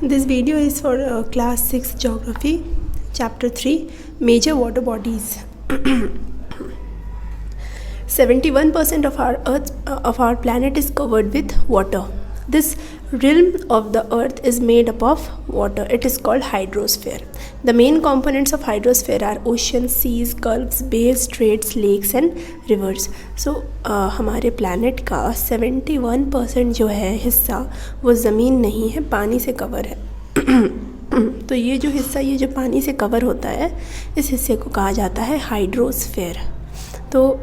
This video is for class 6 geography, chapter 3, major water bodies. 71% of our planet is covered with water. This realm of the earth is made up of water. It is called hydrosphere. The main components of hydrosphere are oceans, seas, gulfs, bays, straits, lakes and rivers. So हमारे planet का 71% जो है हिस्सा वो ज़मीन नहीं है, पानी से कवर है. तो ये जो हिस्सा, ये जो पानी से कवर होता है, इस हिस्से को कहा जाता है हाइड्रोस्फीयर. तो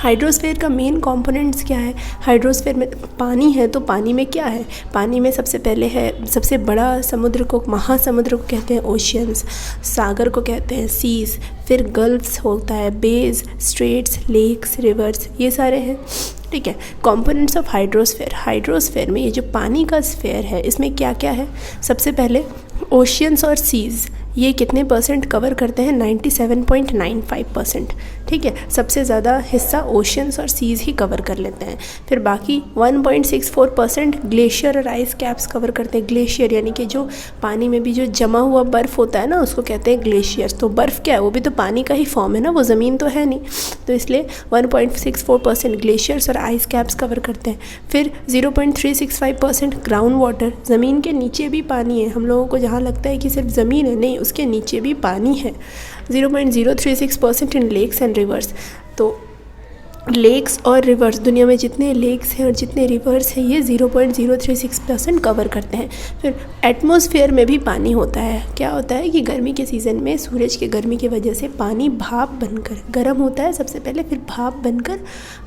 हाइड्रोस्फीयर का मेन कंपोनेंट्स क्या है? हाइड्रोस्फीयर में पानी है, तो पानी में क्या है? पानी में सबसे पहले है, सबसे बड़ा समुद्र को, महासमुद्र को कहते हैं ओशियंस, सागर को कहते हैं सीज, फिर गल्फ्स होता है, बेज, स्ट्रेट्स, लेक्स, रिवर्स, ये सारे हैं. ठीक है. Components of hydrosphere. हाइड्रोस्फीयर में ये जो पानी का स्फीयर है, इसमें क्या क्या है? सबसे पहले ओशियंस और सीज़, ये कितने परसेंट कवर करते हैं? 97.95%. ठीक है. सबसे ज़्यादा हिस्सा ओशियंस और सीज़ ही कवर कर लेते हैं. फिर बाकी 1.64% ग्लेशियर और आइस कैप्स कवर करते हैं. ग्लेशियर यानी कि जो पानी में भी जो जमा हुआ बर्फ़ होता है ना, उसको कहते हैं ग्लेशियर्स. तो बर्फ़ क्या है? वो भी तो पानी का ही फॉर्म है ना, वो ज़मीन तो है नहीं. तो इसलिए 1.64% ग्लेशियर्स और आइस कैप्स कवर करते हैं. फिर 0.365% ग्राउंड वाटर, ज़मीन के नीचे भी पानी है. हम लोगों को जहाँ लगता है कि सिर्फ ज़मीन है, नहीं, उसके नीचे भी पानी है. 0.036% इन लेक्स एंड रिवर्स. तो लेक्स और रिवर्स, दुनिया में जितने लेक्स हैं और जितने रिवर्स हैं, ये 0.036% कवर करते हैं. फिर एटमॉस्फेयर में भी पानी होता है. क्या होता है कि गर्मी के सीज़न में सूरज के गर्मी की वजह से पानी भाप बनकर गर्म होता है सबसे पहले, फिर भाप बनकर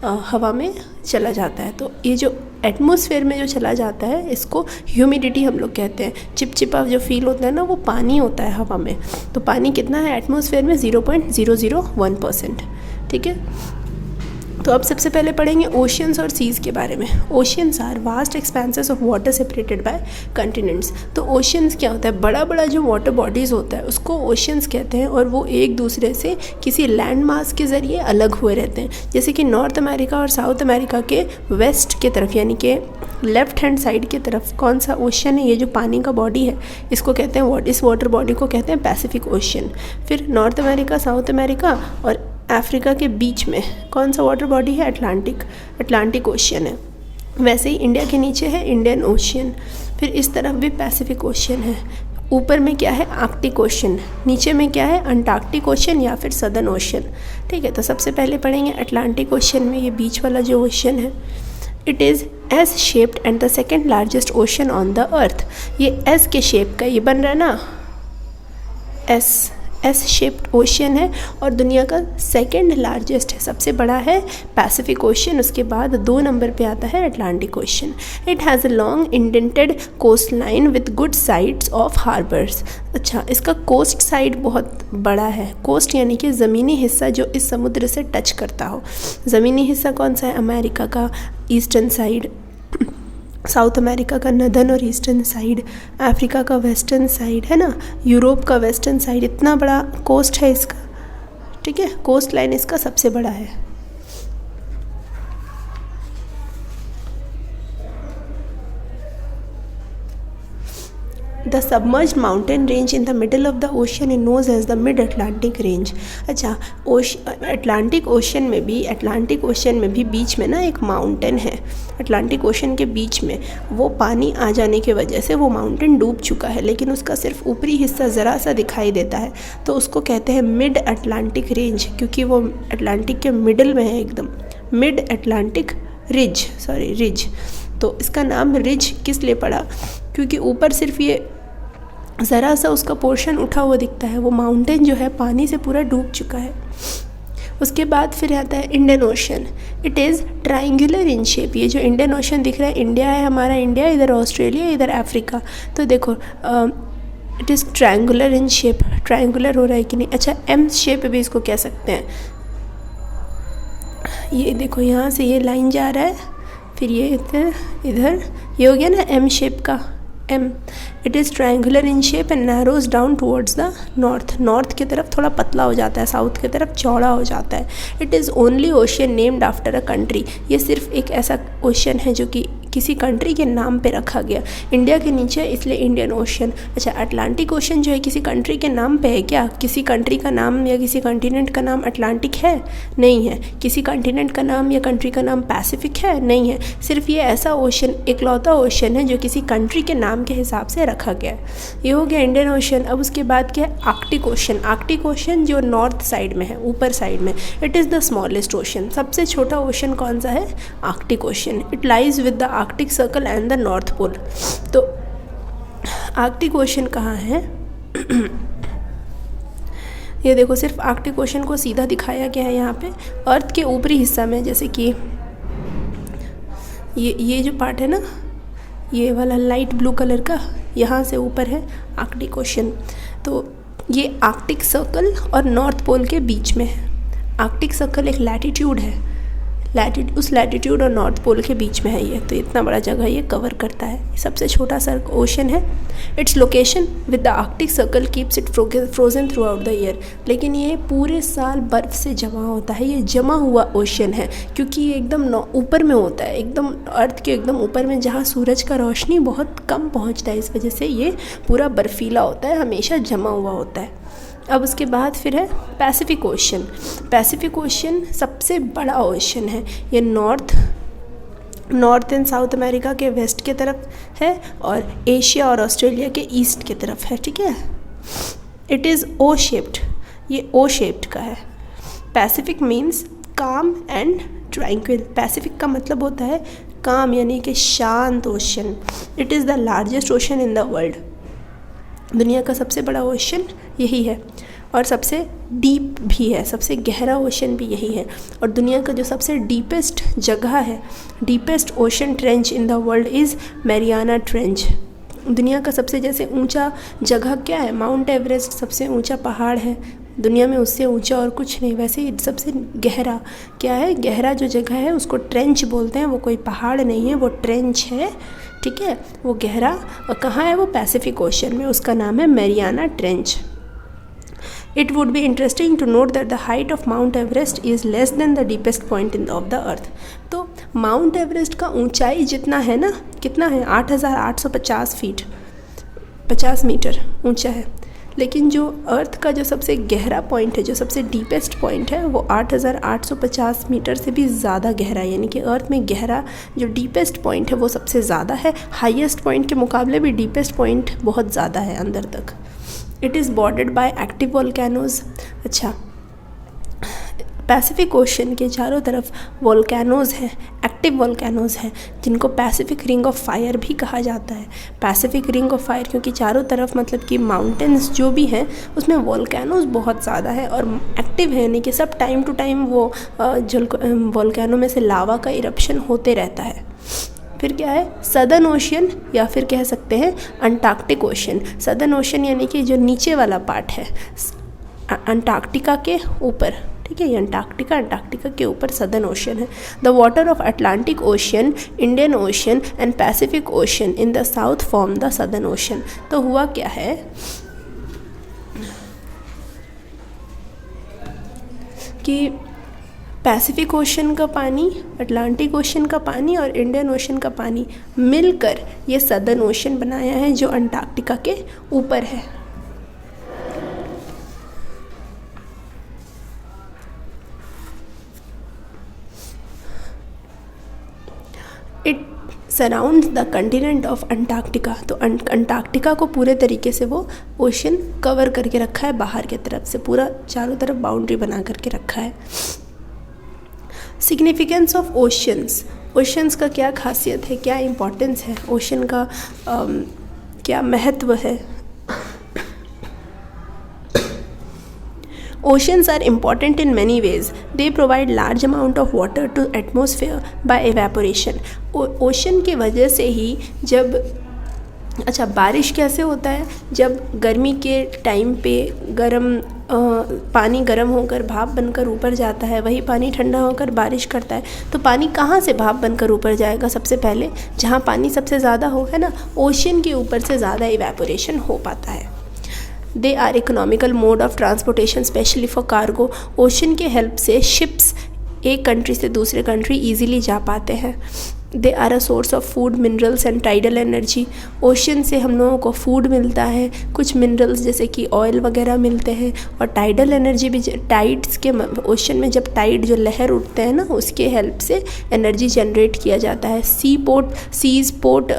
हवा में चला जाता है. तो ये जो एटमॉस्फेयर में जो चला जाता है, इसको ह्यूमिडिटी हम लोग कहते हैं. चिपचिपा जो फील होता है ना, वो पानी होता है हवा में. तो पानी कितना है एटमॉस्फेयर में? 0.001%. ठीक है. तो अब सबसे पहले पढ़ेंगे ओशियंस और सीज़ के बारे में. Oceans are vast expanses of water separated by continents. तो ओशियंस क्या होता है? बड़ा बड़ा जो वाटर बॉडीज़ होता है उसको ओशियंस कहते हैं, और वो एक दूसरे से किसी लैंड मास के ज़रिए अलग हुए रहते हैं. जैसे कि नॉर्थ अमेरिका और साउथ अमेरिका के वेस्ट के तरफ, यानी कि लेफ़्ट हैंड साइड की तरफ कौन सा ओशियन है? ये जो पानी का बॉडी है, इसको कहते हैं इस वाटर बॉडी को कहते हैं पैसिफिक ओशियन. फिर नॉर्थ अमेरिका, साउथ अमेरिका और अफ्रीका के बीच में कौन सा वाटर बॉडी है? अटलांटिक ओशियन है. वैसे ही इंडिया के नीचे है इंडियन ओशियन. फिर इस तरफ भी पैसिफिक ओशियन है. ऊपर में क्या है? Arctic ocean. नीचे में क्या है? अंटार्कटिक ओशियन या फिर सदर्न ओशियन. ठीक है. तो सबसे पहले पढ़ेंगे अटलांटिक ओशियन में, ये बीच वाला जो ओशियन है, it is S shaped and the second largest ocean on the earth. ये एस के शेप का ये बन रहा है ना, एस शेप्ड ओशियन है, और दुनिया का सेकेंड लार्जेस्ट है, सबसे बड़ा है पैसिफिक ओशियन. उसके बाद 2 नंबर पे आता है Atlantic ocean. It has a long indented coast line with good sides of harbours. अच्छा, इसका कोस्ट साइड बहुत बड़ा है. कोस्ट यानी कि ज़मीनी हिस्सा जो इस समुद्र से टच करता हो. ज़मीनी हिस्सा कौन सा है? अमेरिका का ईस्टर्न साइड, साउथ अमेरिका का नदर्न और ईस्टर्न साइड, अफ्रीका का वेस्टर्न साइड है ना, यूरोप का वेस्टर्न साइड. इतना बड़ा कोस्ट है इसका. ठीक है. कोस्ट लाइन इसका सबसे बड़ा है. The submerged mountain range in the middle of the ocean is known as the mid Atlantic range. अच्छा, अटलांटिक ओशन में भी बीच में ना एक माउंटेन है. अटलांटिक ओशन के बीच में वो पानी आ जाने की वजह से वो माउंटेन डूब चुका है, लेकिन उसका सिर्फ ऊपरी हिस्सा ज़रा सा दिखाई देता है. तो उसको कहते हैं मिड अटलांटिक रेंज, क्योंकि वो अटलांटिक के मिडल में है एकदम. Mid Atlantic ridge. तो इसका नाम रिज किस लिए पड़ा? क्योंकि ऊपर सिर्फ ये ज़रा सा उसका पोर्शन उठा हुआ दिखता है. वो माउंटेन जो है पानी से पूरा डूब चुका है. उसके बाद फिर आता है Indian ocean. It is triangular in shape. ये जो इंडियन ओशन दिख रहा है, इंडिया है हमारा, इंडिया, इधर ऑस्ट्रेलिया, इधर अफ्रीका. तो देखो it is triangular in shape. Triangular हो रहा है कि नहीं? अच्छा, एम शेप भी इसको कह सकते हैं. ये देखो, यहाँ से ये लाइन जा रहा है, फिर ये इधर ये हो गया ना एम शेप का. M. It is triangular in shape and narrows down towards the north. North की तरफ थोड़ा पतला हो जाता है, साउथ की तरफ चौड़ा हो जाता है. It is only ocean named after a country. ये सिर्फ एक ऐसा ओशियन है जो कि किसी कंट्री के नाम पे रखा गया। इंडिया के नीचे इसलिए इंडियन ओशन। अच्छा, अटलांटिक ओशन जो है किसी कंट्री के नाम पे है क्या? किसी कंट्री का नाम या किसी कॉन्टिनेंट का नाम अटलांटिक है? नहीं है। किसी कॉन्टिनेंट का नाम या कंट्री का नाम पैसिफिक है? नहीं है। सिर्फ ये ऐसा ओशन, इकलौता ओशन है जो किसी कंट्री के नाम के हिसाब से रखा गया है। ये हो गया इंडियन ओशन। अब उसके बाद क्या है? Arctic ocean. आर्कटिक ओशन जो नॉर्थ साइड में है, ऊपर साइड में, it is the smallest ocean. सबसे छोटा ओशन कौन सा है? Arctic ocean. It lies with the Arctic circle and the north pole. तो आर्कटिक ओशन कहाँ है? ये देखो, सिर्फ आर्कटिक ओशन को सीधा दिखाया गया है यहाँ पे। अर्थ के ऊपरी हिस्सा में, जैसे कि ये जो पार्ट है ना, ये वाला लाइट ब्लू कलर का, यहाँ से ऊपर है आर्कटिक ओशन। तो ये आर्कटिक सर्कल और नॉर्थ पोल के बीच में है। आर्कटिक सर्कल एक लैटिट्यूड है, उस लैटिट्यूड और नॉर्थ पोल के बीच में है ये। तो इतना बड़ा जगह ये कवर करता है। सबसे छोटा सा ओशन है। Its location with the Arctic circle keeps it frozen through out the year. लेकिन ये पूरे साल बर्फ़ से जमा होता है। ये जमा हुआ ओशन है क्योंकि ये एकदम ऊपर में होता है, एकदम अर्थ के एकदम ऊपर में, जहाँ सूरज का रोशनी बहुत कम पहुँचता है। इस वजह से ये पूरा बर्फीला होता है, हमेशा जमा हुआ होता है। अब उसके बाद फिर है पैसिफिक ओशन। पैसिफिक ओशन सबसे बड़ा ओशन है। ये नॉर्थ एंड साउथ अमेरिका के वेस्ट के तरफ है और एशिया और ऑस्ट्रेलिया के ईस्ट के तरफ है। ठीक है। It is O shaped. ये ओ शेप्ड का है। Pacific means calm and tranquil. Pacific का मतलब होता है काम, यानी कि शांत ocean. It is the largest ocean in the world. दुनिया का सबसे बड़ा ओशन यही है और सबसे डीप भी है। सबसे गहरा ओशन भी यही है। और दुनिया का जो सबसे डीपेस्ट जगह है, deepest ocean trench in the world is Mariana trench. दुनिया का सबसे जैसे ऊंचा जगह क्या है? माउंट एवरेस्ट सबसे ऊंचा पहाड़ है दुनिया में, उससे ऊंचा और कुछ नहीं। वैसे ही सबसे गहरा क्या है? गहरा जो जगह है उसको ट्रेंच बोलते हैं। वो कोई पहाड़ नहीं है, वो ट्रेंच है। ठीक है। वो गहरा और कहाँ है? वो पैसिफिक ओशन में। उसका नाम है Mariana trench. It would be interesting to note that the height of Mount Everest is less than the deepest point of the earth. तो माउंट एवरेस्ट का ऊंचाई जितना है ना, कितना है? 8,850 फीट, 50 मीटर ऊंचा है। लेकिन जो अर्थ का जो सबसे गहरा पॉइंट है, जो सबसे डीपेस्ट पॉइंट है, वो 8,850 मीटर से भी ज़्यादा गहरा है। यानी कि अर्थ में गहरा जो डीपेस्ट पॉइंट है वो सबसे ज़्यादा है। हाईएस्ट पॉइंट के मुकाबले भी डीपेस्ट पॉइंट बहुत ज़्यादा है अंदर तक। It is bordered by active volcanoes. अच्छा, पैसिफिक ओशन के चारों तरफ वोल्केनोज़ हैं, एक्टिव वोल्केनोज़ हैं, जिनको पैसिफिक रिंग ऑफ फायर भी कहा जाता है। पैसिफिक रिंग ऑफ फायर क्योंकि चारों तरफ मतलब कि माउंटेन्स जो भी हैं उसमें वोल्केनोज़ बहुत ज़्यादा है और एक्टिव है, यानी कि सब टाइम टू टाइम वो वोल्केनो में से लावा का इरप्शन होते रहता है। फिर क्या है? सदर्न ओशन या फिर कह सकते हैं अंटार्कटिक ओशन। सदर्न ओशन यानी कि जो नीचे वाला पार्ट है अंटार्कटिका के ऊपर। ठीक है, ये अंटार्कटिका के ऊपर सदर्न ओशन है। The water of Atlantic ocean, Indian ocean and Pacific ocean in the south form the southern ocean. तो हुआ क्या है कि पैसिफिक ओशन का पानी, अटलांटिक ओशन का पानी और इंडियन ओशन का पानी मिलकर ये सदर्न ओशन बनाया है जो अंटार्कटिका के ऊपर है। It surrounds the continent of Antarctica. तो अंटार्कटिका को पूरे तरीके से वो ओशन कवर करके रखा है, बाहर की तरफ से पूरा चारों तरफ बाउंड्री बना करके रखा है। Significance of oceans. ओशंस का क्या खासियत है, क्या इम्पोर्टेंस है, ओशन का क्या महत्व है? Oceans are important in many ways. They provide large amount of water to atmosphere by evaporation. Ocean की वजह से ही जब अच्छा बारिश कैसे होता है? जब गर्मी के टाइम पे पानी गर्म होकर भाप बनकर ऊपर जाता है, वही पानी ठंडा होकर बारिश करता है। तो पानी कहाँ से भाप बनकर ऊपर जाएगा? सबसे पहले जहाँ पानी सबसे ज़्यादा होगा ना, ओशन के ऊपर से ज़्यादा इवेपोरेशन हो पाता है। They are economical mode of transportation specially for cargo. Ocean के हेल्प से शिप्स एक कंट्री से दूसरे कंट्री ईजीली जा पाते हैं। They are a source of food, minerals and tidal energy. Ocean से हम लोगों को फूड मिलता है, कुछ मिनरल्स जैसे कि ऑयल वगैरह मिलते हैं, और टाइडल एनर्जी भी, टाइड्स के ओशन में जब टाइड जो लहर उठते हैं ना, उसके हेल्प से एनर्जी जनरेट किया जाता है। Seas support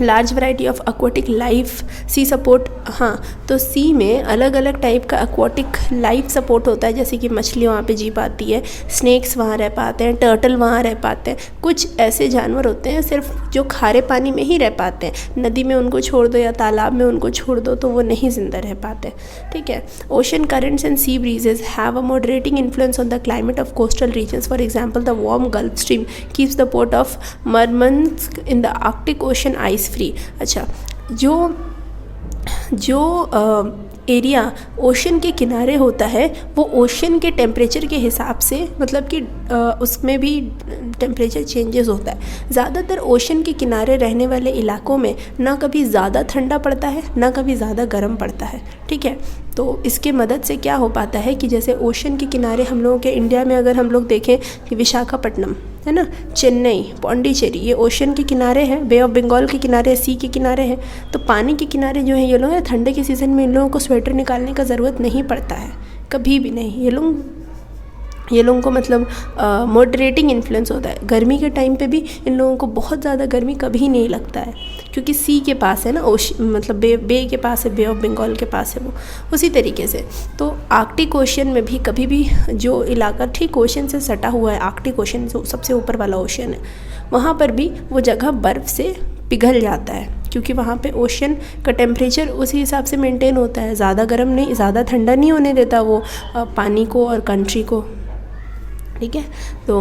large variety of aquatic life, sea support. हाँ, तो सी में अलग अलग टाइप का एक्वाटिक लाइफ सपोर्ट होता है, जैसे कि मछली वहाँ पे जी पाती है, स्नेक्स वहाँ रह पाते हैं, टर्टल वहाँ रह पाते हैं। कुछ ऐसे जानवर होते हैं सिर्फ जो खारे पानी में ही रह पाते हैं, नदी में उनको छोड़ दो या तालाब में उनको छोड़ दो तो वो नहीं जिंदा रह पाते। ठीक है। Ocean currents and sea breezes have a moderating influence on the climate of coastal regions. For example, the warm Gulf Stream keeps the port of Murmansk in the Arctic ocean ice free. अच्छा, जो area ocean के किनारे होता है वो ocean के temperature के हिसाब से, मतलब कि उसमें भी टेम्परेचर चेंजेस होता है। ज़्यादातर ओशन के किनारे रहने वाले इलाकों में ना कभी ज़्यादा ठंडा पड़ता है ना कभी ज़्यादा गर्म पड़ता है। ठीक है, तो इसके मदद से क्या हो पाता है कि जैसे ओशन के किनारे हम लोगों के इंडिया में अगर हम लोग देखें कि विशाखापट्टनम है ना, चेन्नई, पौंडीचेरी, ये ओशन के किनारे हैं, बे ऑफ बंगाल के किनारे, सी के किनारे हैं। तो पानी के किनारे जो है ये लोग हैं, ठंडे के सीज़न में इन लोगों को स्वेटर निकालने का ज़रूरत नहीं पड़ता है, कभी भी नहीं। ये लोगों को मतलब मॉडरेटिंग इन्फ्लुएंस होता है। गर्मी के टाइम पे भी इन लोगों को बहुत ज़्यादा गर्मी कभी नहीं लगता है, क्योंकि सी के पास है ना, मतलब बे के पास है, बे ऑफ बंगाल के पास है वो। उसी तरीके से तो आर्कटिक ओशन में भी कभी भी जो इलाका ठीक ओशन से सटा हुआ है, आर्कटिक ओशन जो सबसे ऊपर वाला ओशन है, वहाँ पर भी वो जगह बर्फ़ से पिघल जाता है, क्योंकि वहाँ पे ओशन का टेम्परेचर उसी हिसाब से मेंटेन होता है, ज़्यादा गर्म नहीं, ज़्यादा ठंडा नहीं होने देता वो पानी को और कंट्री को। ठीक है, तो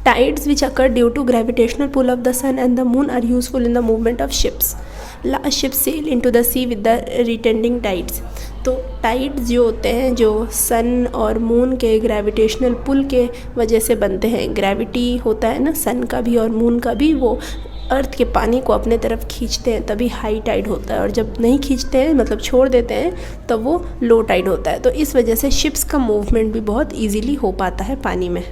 tides which occur due to gravitational pull of the sun and the moon are useful in the movement of ships. Large ships sail into the sea with the retending tides. तो tides जो होते हैं, जो सन और moon के gravitational pull के वजह से बनते हैं। ग्रेविटी होता है ना सन का भी और मून का भी, वो अर्थ के पानी को अपने तरफ खींचते हैं, तभी हाई टाइड होता है, और जब नहीं खींचते हैं मतलब छोड़ देते हैं तब वो लो टाइड होता है। तो इस वजह से शिप्स का मूवमेंट भी बहुत ईजीली हो पाता है पानी में।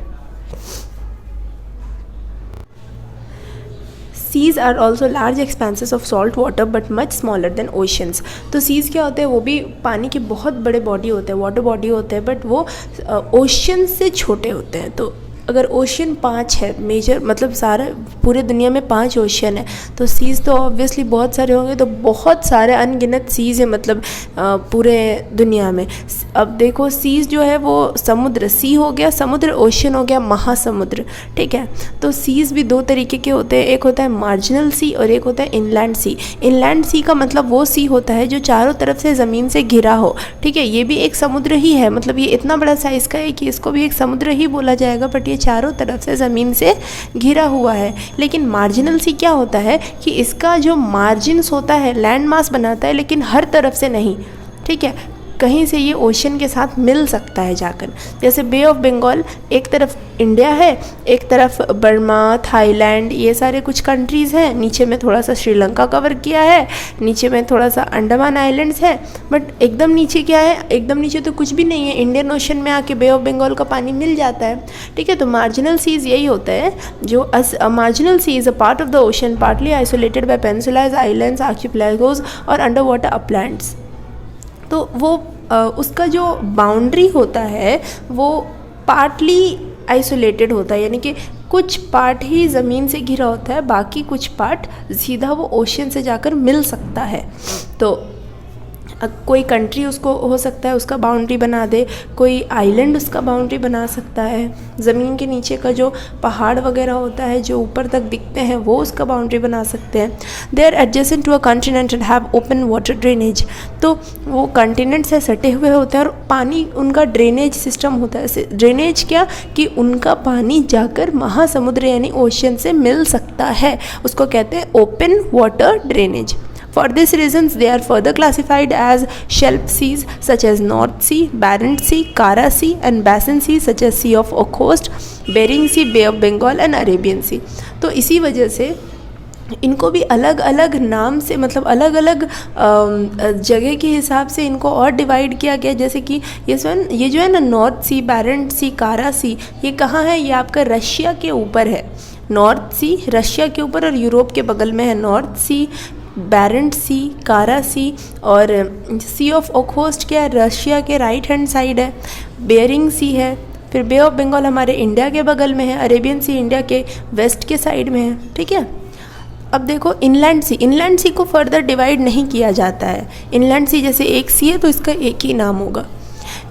Seas are also large expanses of salt water but much smaller than oceans. तो सीज़ क्या होते हैं, वो भी पानी के बहुत बड़े बॉडी होते हैं, वाटर बॉडी होते हैं, बट वो ओशन से छोटे होते हैं। तो अगर ओशन 5 है मेजर, मतलब सारा पूरे दुनिया में 5 ओशन है, तो सीज़ तो ऑब्वियसली बहुत सारे होंगे, तो बहुत सारे अनगिनत सीज़ है मतलब पूरे दुनिया में। अब देखो सीज़ जो है वो समुद्र, सी हो गया समुद्र, ओशन हो गया महासमुद्र। ठीक है, तो सीज़ भी 2 तरीके के होते हैं, एक होता है मार्जिनल सी और एक होता है इनलैंड सी। इनलैंड सी का मतलब वो सी होता है जो चारों तरफ से ज़मीन से घिरा हो। ठीक है, ये भी एक समुद्र ही है, मतलब ये इतना बड़ा साइज़ का है कि इसको भी एक समुद्र ही बोला जाएगा, बट चारों तरफ से ज़मीन से घिरा हुआ है। लेकिन मार्जिनल सी क्या होता है कि इसका जो मार्जिन्स होता है लैंड मास बनाता है, लेकिन हर तरफ से नहीं। ठीक है, कहीं से ये ओशन के साथ मिल सकता है जाकर। जैसे बे ऑफ बंगाल एक तरफ इंडिया है, एक तरफ बर्मा, थाईलैंड, ये सारे कुछ कंट्रीज़ हैं, नीचे में थोड़ा सा श्रीलंका कवर किया है, नीचे में थोड़ा सा अंडमान आइलैंड्स है, बट एकदम नीचे क्या है, एकदम नीचे तो कुछ भी नहीं है, इंडियन ओशन में आके बे ऑफ बंगाल का पानी मिल जाता है। ठीक है, तो मार्जिनल सीज़ यही होता है, जो marginal sea is a part of the ocean partly isolated by peninsulas, islands, archipelagos और अंडर वाटर अपलैंड्स। तो वो उसका जो बाउंड्री होता है वो पार्टली आइसोलेटेड होता है, यानी कि कुछ पार्ट ही ज़मीन से घिरा होता है, बाकी कुछ पार्ट सीधा वो ओशन से जाकर मिल सकता है। तो कोई कंट्री उसको हो सकता है उसका बाउंड्री बना दे, कोई आइलैंड उसका बाउंड्री बना सकता है, ज़मीन के नीचे का जो पहाड़ वगैरह होता है जो ऊपर तक दिखते हैं वो उसका बाउंड्री बना सकते हैं। They are adjacent to a continent and have open water drainage. तो वो कॉन्टिनेंट से सटे हुए होते हैं और पानी उनका ड्रेनेज सिस्टम होता है। ड्रेनेज क्या कि उनका पानी जाकर महासमुद्र यानी ओशन से मिल सकता है, उसको कहते हैं open water drainage. For this reasons, they are further classified as shelf seas such as North Sea, Barents Sea, Kara Sea, and Basin Sea such as Sea of Okhotsk, Bering Sea, Bay of Bengal, and Arabian Sea. तो इसी वजह से इनको भी अलग अलग नाम से, मतलब अलग अलग जगह के हिसाब से इनको और डिवाइड किया गया। जैसे कि ये जो है ना नॉर्थ सी, बैरेंट सी, कारा सी, ये कहाँ है? ये आपका रशिया के ऊपर है। नॉर्थ सी रशिया के ऊपर और यूरोप के बगल में है। नॉर्थ सी, बैरेंट सी, कारा सी, और सी ऑफ ओखोस्ट क्या है? रशिया के राइट हैंड साइड है। बेरिंग सी है। फिर बे ऑफ बंगाल हमारे इंडिया के बगल में है। अरेबियन सी इंडिया के वेस्ट के साइड में है। ठीक है, अब देखो इनलैंड सी को फर्दर डिवाइड नहीं किया जाता है। इनलैंड सी जैसे एक सी है तो इसका एक ही नाम होगा।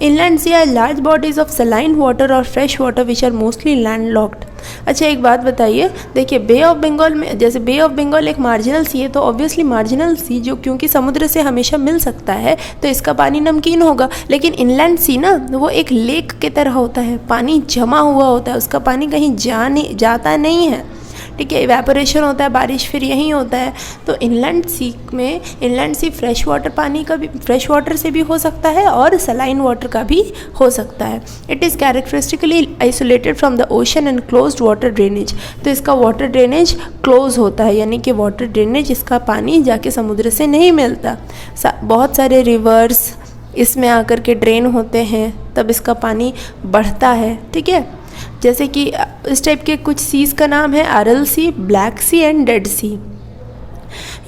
Inland sea are large bodies of saline water और fresh water which are mostly land locked. अच्छा एक बात बताइए, देखिए बे ऑफ बंगाल में, जैसे बे ऑफ बंगाल एक मार्जिनल सी है, तो ऑब्वियसली मार्जिनल सी जो क्योंकि समुद्र से हमेशा मिल सकता है तो इसका पानी नमकीन होगा। लेकिन इनलैंड सी ना वो एक लेक की तरह होता है, पानी जमा हुआ होता है, उसका पानी कहीं जाता नहीं है। ठीक है, इवेपोरेशन होता है, बारिश फिर यहीं होता है। तो इनलैंड सी फ्रेश वाटर पानी का भी, फ्रेश वाटर से भी हो सकता है और सलाइन वाटर का भी हो सकता है। It is characteristically isolated from the ocean and closed water drainage. तो इसका वाटर ड्रेनेज क्लोज होता है, यानी कि वाटर ड्रेनेज, इसका पानी जाके समुद्र से नहीं मिलता। बहुत सारे रिवर्स इसमें आकर के ड्रेन होते हैं, तब इसका पानी बढ़ता है। ठीक है, जैसे कि इस टाइप के कुछ सीज का नाम है Aral sea, black sea and dead sea.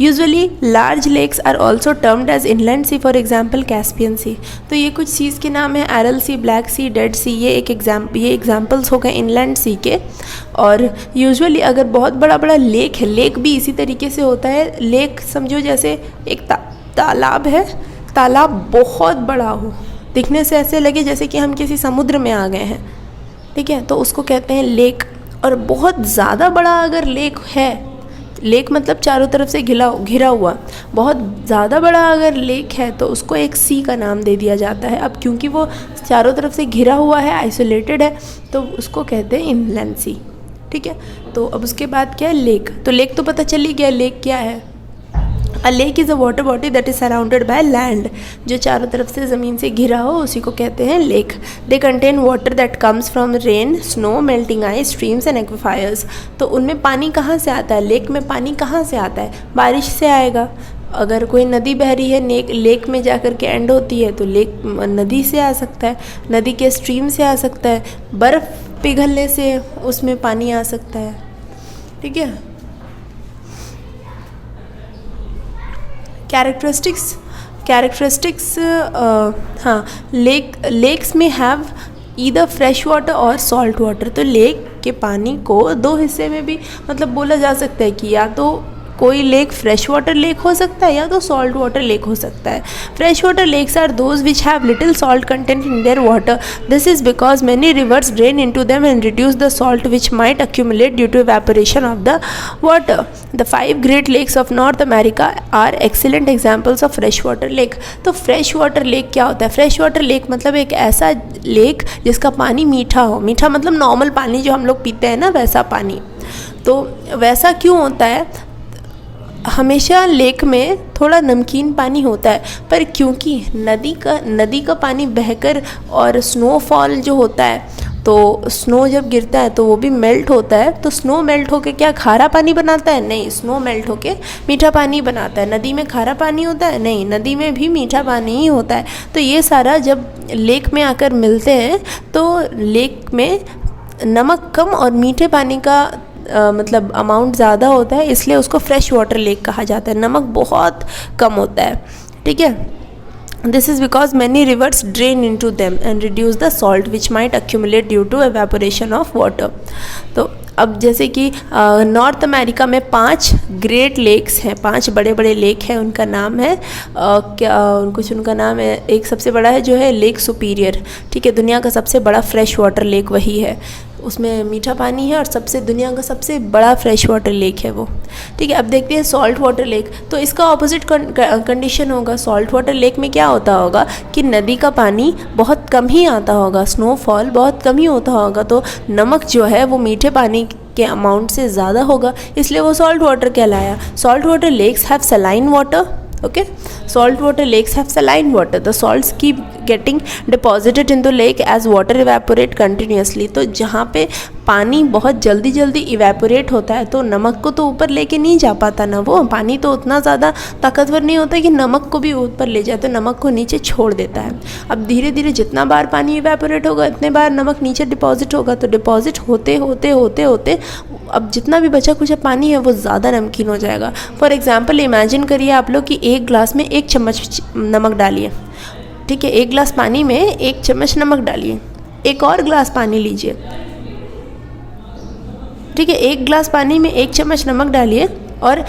Usually large lakes are also termed as inland sea, for example Caspian sea. तो ये कुछ सीज के नाम है, अरल सी, ब्लैक सी, डेड सी, ये एग्जाम्पल्स हो गए इनलैंड सी के। और यूजुअली अगर बहुत बड़ा बड़ा लेक है, लेक भी इसी तरीके से होता है। लेक समझो जैसे एक तालाब है, तालाब बहुत बड़ा हो, दिखने से ऐसे लगे जैसे कि हम किसी समुद्र में आ गए हैं। ठीक है, तो उसको कहते हैं लेक। और बहुत ज़्यादा बड़ा अगर लेक है, लेक मतलब चारों तरफ से घिरा हुआ, बहुत ज़्यादा बड़ा अगर लेक है तो उसको एक सी का नाम दे दिया जाता है। अब क्योंकि वो चारों तरफ से घिरा हुआ है, आइसोलेटेड है, तो उसको कहते हैं इनलैंड सी। ठीक है, तो अब उसके बाद क्या है? लेक। तो लेक तो पता चल ही गया, लेक क्या है? अ lake is a water body that is surrounded by land. जो चारों तरफ से ज़मीन से घिरा हो उसी को कहते हैं lake. They contain water that comes from rain, snow, melting ice, streams and aquifers. तो उनमें पानी कहाँ से आता है? लेक में पानी कहाँ से आता है? बारिश से आएगा। अगर कोई नदी बह रही है, लेक में जाकर के एंड होती है, तो लेक नदी से आ सकता है, नदी के स्ट्रीम से आ सकता है, बर्फ़ पिघलने से उसमें पानी आ सकता है। ठीक है, कैरेक्टरिस्टिक्स हाँ, लेक्स में हैव ईदर फ्रेश वाटर और सॉल्ट वाटर। तो लेक के पानी को दो हिस्से में भी मतलब बोला जा सकता है कि या तो कोई लेक फ्रेश वाटर लेक हो सकता है या तो सॉल्ट वाटर लेक हो सकता है। Fresh water lakes are those which have little salt content in their water. This is because many rivers drain into them and reduce the salt which might accumulate due to evaporation of the water. The 5 great lakes of North America are excellent examples of fresh water lake. तो fresh water lake क्या होता है? Fresh water lake मतलब एक ऐसा lake जिसका पानी मीठा हो। मीठा मतलब नॉर्मल पानी जो हम लोग पीते हैं ना, वैसा पानी। तो वैसा क्यों होता है? हमेशा लेक में थोड़ा नमकीन पानी होता है, पर क्योंकि नदी का पानी बहकर और स्नोफॉल जो होता है, तो स्नो जब गिरता है तो वो भी मेल्ट होता है। तो स्नो मेल्ट होके क्या खारा पानी बनाता है? नहीं, स्नो मेल्ट होके मीठा पानी बनाता है। नदी में खारा पानी होता है? नहीं, नदी में भी मीठा पानी ही होता है। तो ये सारा जब लेक में आकर मिलते हैं तो लेक में नमक कम और मीठे पानी का मतलब अमाउंट ज़्यादा होता है, इसलिए उसको फ्रेश वाटर लेक कहा जाता है। नमक बहुत कम होता है। ठीक है, this is because many rivers drain into them and reduce the salt which might accumulate due to evaporation of water. तो अब जैसे कि नॉर्थ अमेरिका में 5 ग्रेट लेक्स हैं, 5 बड़े बड़े लेक हैं। उनका नाम है उनका नाम है, एक सबसे बड़ा है जो है लेक सुपीरियर। ठीक है, दुनिया का सबसे बड़ा फ्रेश वाटर लेक वही है, उसमें मीठा पानी है और दुनिया का सबसे बड़ा फ्रेश वाटर लेक है वो। ठीक है, अब देखते हैं सॉल्ट वाटर लेक। तो इसका ऑपोजिट कंडीशन होगा। सॉल्ट वाटर लेक में क्या होता होगा कि नदी का पानी बहुत कम ही आता होगा, स्नोफॉल बहुत कम ही होता होगा, तो नमक जो है वो मीठे पानी के अमाउंट से ज़्यादा होगा, इसलिए वो सॉल्ट वाटर कहलाया। Salt water lakes have saline water. Okay, salt water lakes have saline water. The salts keep getting deposited in the lake as water evaporate continuously. तो जहाँ पे पानी बहुत जल्दी जल्दी इवेपोरेट होता है तो नमक को तो ऊपर लेके नहीं जा पाता ना, वो पानी तो उतना ज़्यादा ताकतवर नहीं होता कि नमक को भी ऊपर ले जाए, तो नमक को नीचे छोड़ देता है। अब धीरे धीरे जितना बार पानी इवेपोरेट होगा इतने बार नमक नीचे डिपॉजिट होगा, तो डिपॉजिट होते होते होते होते अब जितना भी बचा कुछ पानी है वो ज़्यादा नमकीन हो जाएगा। फॉर एग्जाम्पल इमेजिन करिए आप लोग कि एक ग्लास में 1 चम्मच नमक डालिए, ठीक है, 1 ग्लास पानी में 1 चम्मच नमक डालिए, एक और ग्लास पानी लीजिए, ठीक है, 1 ग्लास पानी में 1 चम्मच नमक डालिए और